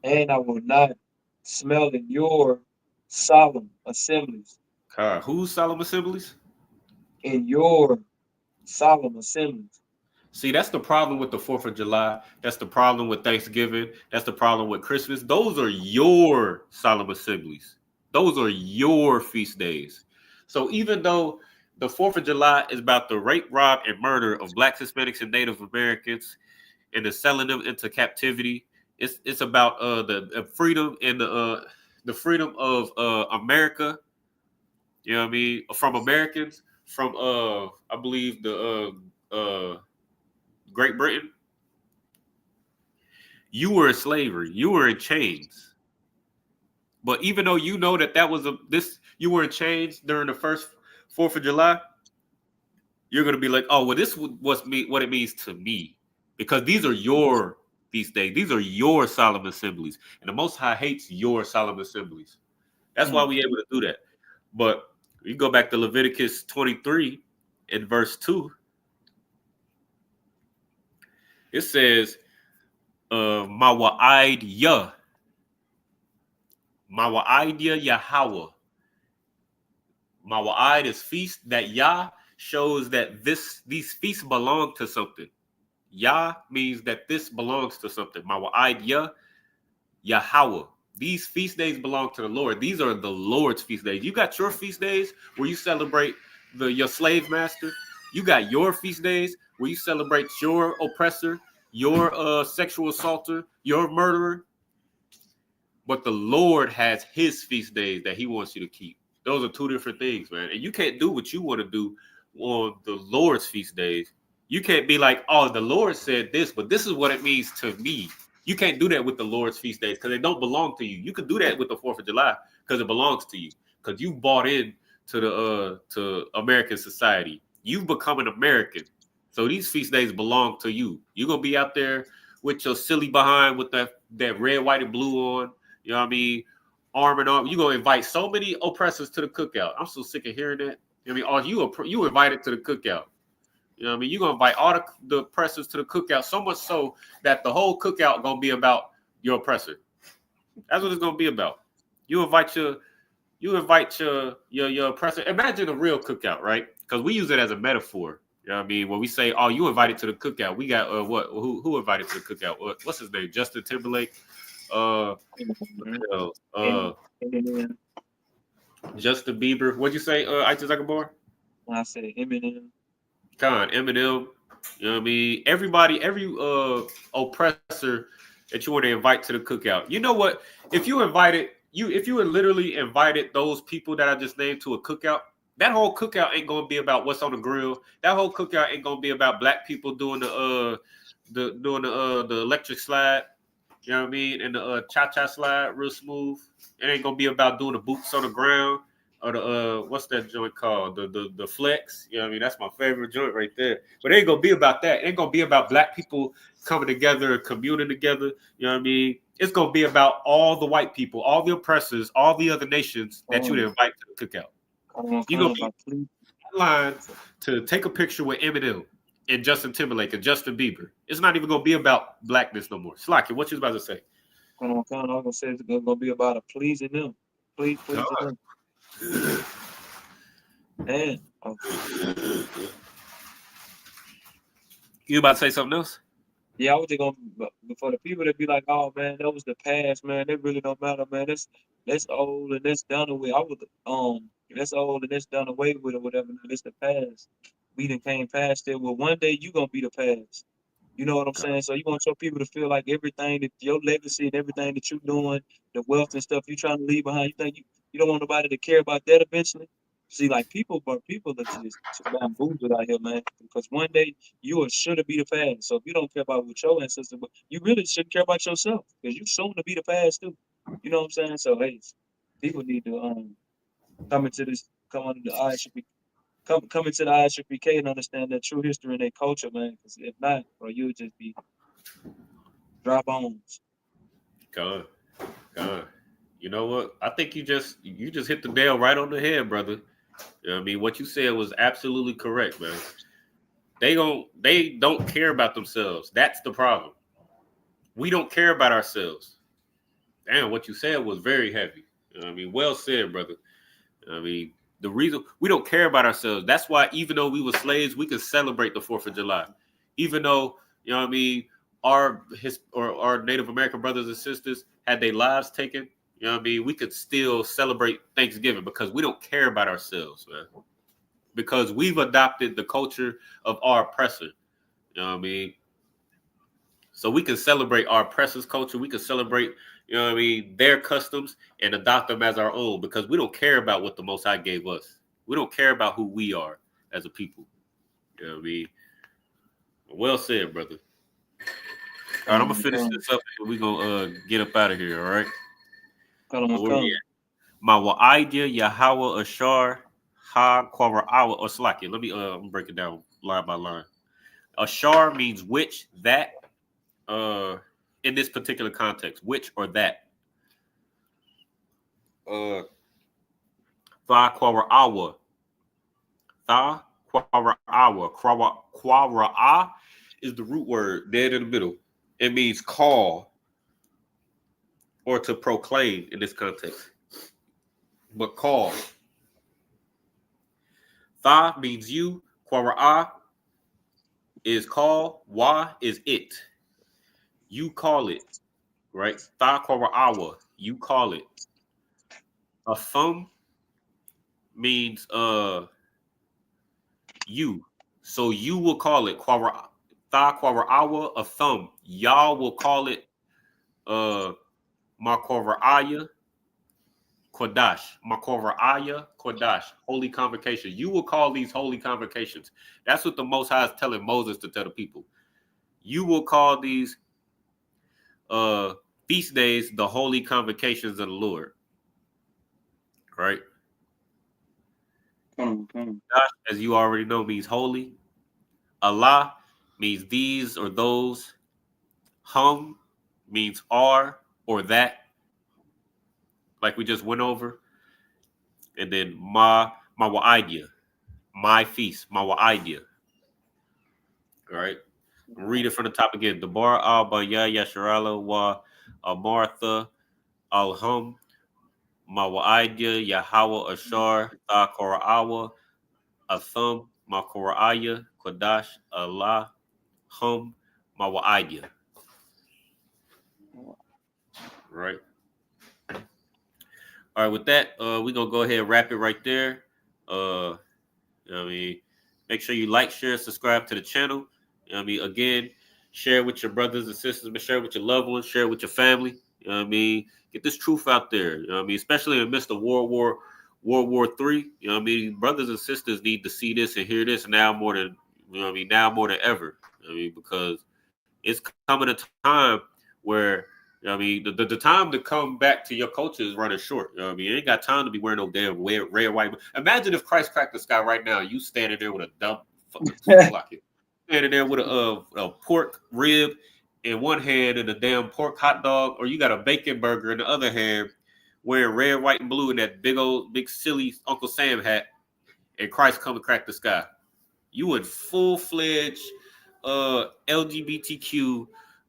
Speaker 4: And I will not smell in your solemn assemblies.
Speaker 2: Whose solemn assemblies?
Speaker 4: In your solemn assemblies.
Speaker 2: See, that's the problem with the 4th of July. That's the problem with Thanksgiving. That's the problem with Christmas. Those are your solemn assemblies. Those are your feast days. So even though the 4th of July is about the rape, rob, and murder of Blacks, Hispanics, and Native Americans and the selling them into captivity, it's about the freedom and the freedom of America. You know what I mean? From Americans, from I believe the Great Britain. You were in slavery. You were in chains. But even though you know that was you were in chains during the first 4th of July, you're gonna be like, oh well, this was what it means to me, because these are your feast days. These are your solemn assemblies, and the Most High hates your solemn assemblies. That's why we're able to do that. But you go back to Leviticus 23 in verse 2. It says, Mawa'id Yah. Mawa'id Yahweh. Mawa'id is feast. That Yah shows that these feasts belong to something. Yah means that this belongs to something. Mawa'id Yahweh. These feast days belong to the Lord. These are the Lord's feast days. You got your feast days where you celebrate your slave master. You got your feast days where you celebrate your oppressor, your sexual assaulter, your murderer. But the Lord has his feast days that he wants you to keep. Those are two different things, man. And you can't do what you want to do on the Lord's feast days. You can't be like, oh, the Lord said this, but this is what it means to me. You can't do that with the Lord's feast days because they don't belong to you. You can do that with the 4th of July because it belongs to you, because you bought in to American society. You've become an American. So these feast days belong to you. You're going to be out there with your silly behind with that red, white, and blue on. You know what I mean? Arm in arm. You're going to invite so many oppressors to the cookout. I'm so sick of hearing that. I mean, are you invited to the cookout? You know what I mean? You're going to invite all the oppressors to the cookout, so much so that the whole cookout going to be about your oppressor. That's what it's going to be about. You invite your oppressor. Imagine a real cookout, right? Because we use it as a metaphor. You know what I mean? When we say, oh, you invited to the cookout, we got who invited to the cookout? What's his name? Justin Timberlake? Justin Bieber. What'd you say, Isis Akabar?
Speaker 4: I said Eminem.
Speaker 2: Eminem. You know what I mean? Everybody, every oppressor that you want to invite to the cookout. You know what? If you had literally invited those people that I just named to a cookout, that whole cookout ain't gonna be about what's on the grill. That whole cookout ain't gonna be about black people doing the electric slide. You know what I mean? And the cha-cha slide real smooth. It ain't gonna be about doing the boots on the ground or the what's that joint called? The flex. You know what I mean? That's my favorite joint right there. But it ain't gonna be about that. It ain't gonna be about black people coming together and communing together. You know what I mean? It's gonna be about all the white people, all the oppressors, all the other nations that you would invite to the cookout. You're gonna be in line to take a picture with Eminem and Justin Timberlake and Justin Bieber. It's not even gonna be about blackness no more. Slacky, what you was about to say?
Speaker 4: I'm gonna say it's gonna be about pleasing them. Pleasing them. And
Speaker 2: You about to say something else?
Speaker 4: Yeah, I was just gonna for the people that be like, oh man, that was the past, man. That really don't matter, man. That's old and that's done away. I was that's old and that's done away with or whatever. Man. That's the past. We done came past it. Well, one day you gonna be the past. You know what I'm saying? So you want your people to feel like everything that your legacy and everything that you're doing, the wealth and stuff you trying to leave behind, you don't want nobody to care about that eventually. See, like people are just bamboozled out here, man. Because one day you are sure to be the past. So if you don't care about what your ancestors, but you really should care about yourself because you soon to be the past too. You know what I'm saying? So hey, people need to come under the ISUPK, come into the ISUPK and understand their true history and their culture, man. Because if not, bro, you'll just be dry bones.
Speaker 2: Gone. Gone. You know what? I think you just hit the nail right on the head, brother. You know what I mean? What you said was absolutely correct, man. They don't care about themselves. That's the problem. We don't care about ourselves. Damn, what you said was very heavy. You know what I mean? Well said, brother. I mean, the reason we don't care about ourselves, that's why even though we were slaves, we could celebrate the 4th of July. Even though, you know what I mean, our Native American brothers and sisters had their lives taken, you know what I mean, we could still celebrate Thanksgiving because we don't care about ourselves, man. Because we've adopted the culture of our oppressor. You know what I mean? So we can celebrate our oppressor's culture. We can celebrate, you know what I mean, their customs and adopt them as our own because we don't care about what the Most High gave us. We don't care about who we are as a people. You know what I mean? Well said, brother. All right, I'm going to finish this up and we're going to get up out of here, all right? Mawa'idya Yahweh Ashar Ha Kwara'awa or Slakia. Let me break it down line by line. Ashar means which, that, in this particular context, which or that. Tha Kwara'awa. Tha Kwara'awa. Kwara'a is the root word dead in the middle. It means call or to proclaim in this context. But call. Tha means you. Kwara'a is call. Wa is it. You call it. Right? Tha Kwara'awa. You call it. A thumb means you. So you will call it Tha Kwara'awa, a thumb. Y'all will call it Makora'aya Qadash. Makora'aya Qadash. Holy convocation. You will call these holy convocations. That's what the Most High is telling Moses to tell the people. You will call these feast days the holy convocations of the Lord. Right? Qadash, as you already know, means holy. Allah means these or those. Hum means are or that, like we just went over. And then mawa'idya, my feast, mawa'idya. All right. Read it from the top again. Dabar al-Baya Yasharala wa Martha al-Hum mawa'idya Yahweh Ashar Tha Kora'awa Athum Makora'aya Qadash Allah Hum mawa'idya. Right. All right, with that, we're gonna go ahead and wrap it right there. You know what I mean, make sure you like, share, subscribe to the channel. You know what I mean, again, share with your brothers and sisters, but share with your loved ones, share with your family. You know what I mean? Get this truth out there. You know what I mean? Especially in the midst of World War III. You know what I mean? Brothers and sisters need to see this and hear this now more than now more than ever. You know what I mean? Because it's coming a time where, you know what I mean, the time to come back to your culture is running short. You know what I mean? You ain't got time to be wearing no damn red, white. Imagine if Christ cracked the sky right now. You standing there with a dumb fucking standing there with a pork rib in one hand and a damn pork hot dog, or you got a bacon burger in the other hand, wearing red, white, and blue in that big silly Uncle Sam hat, and Christ come and crack the sky. You in full-fledged LGBTQ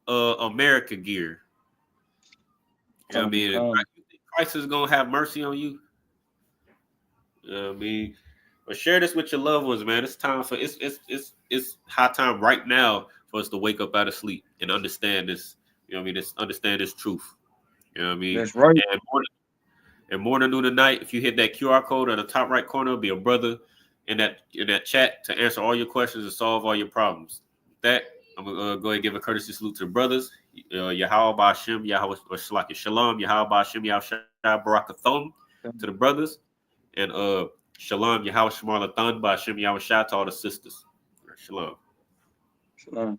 Speaker 2: America gear. You know what I mean? Christ is gonna have mercy on you. You know what I mean? But share this with your loved ones, man. It's time for it's high time right now for us to wake up out of sleep and understand this. You know what I mean? Understand this truth. You know what I mean?
Speaker 4: That's right.
Speaker 2: And morning, noon, and night, if you hit that QR code on the top right corner, it'll be a brother in that chat to answer all your questions and solve all your problems. With that, I'm gonna go ahead and give a courtesy salute to the brothers. Yahweh Ba'Shem, Yahweh Shalaki Shalom, Yahweh Ba'Shem, Yahweh Shai Barakathon to the brothers, and Shalom, Yahweh Shemar Lathan Ba'Shem, Yahweh Shai to all the sisters. Shalom.
Speaker 4: Shalom.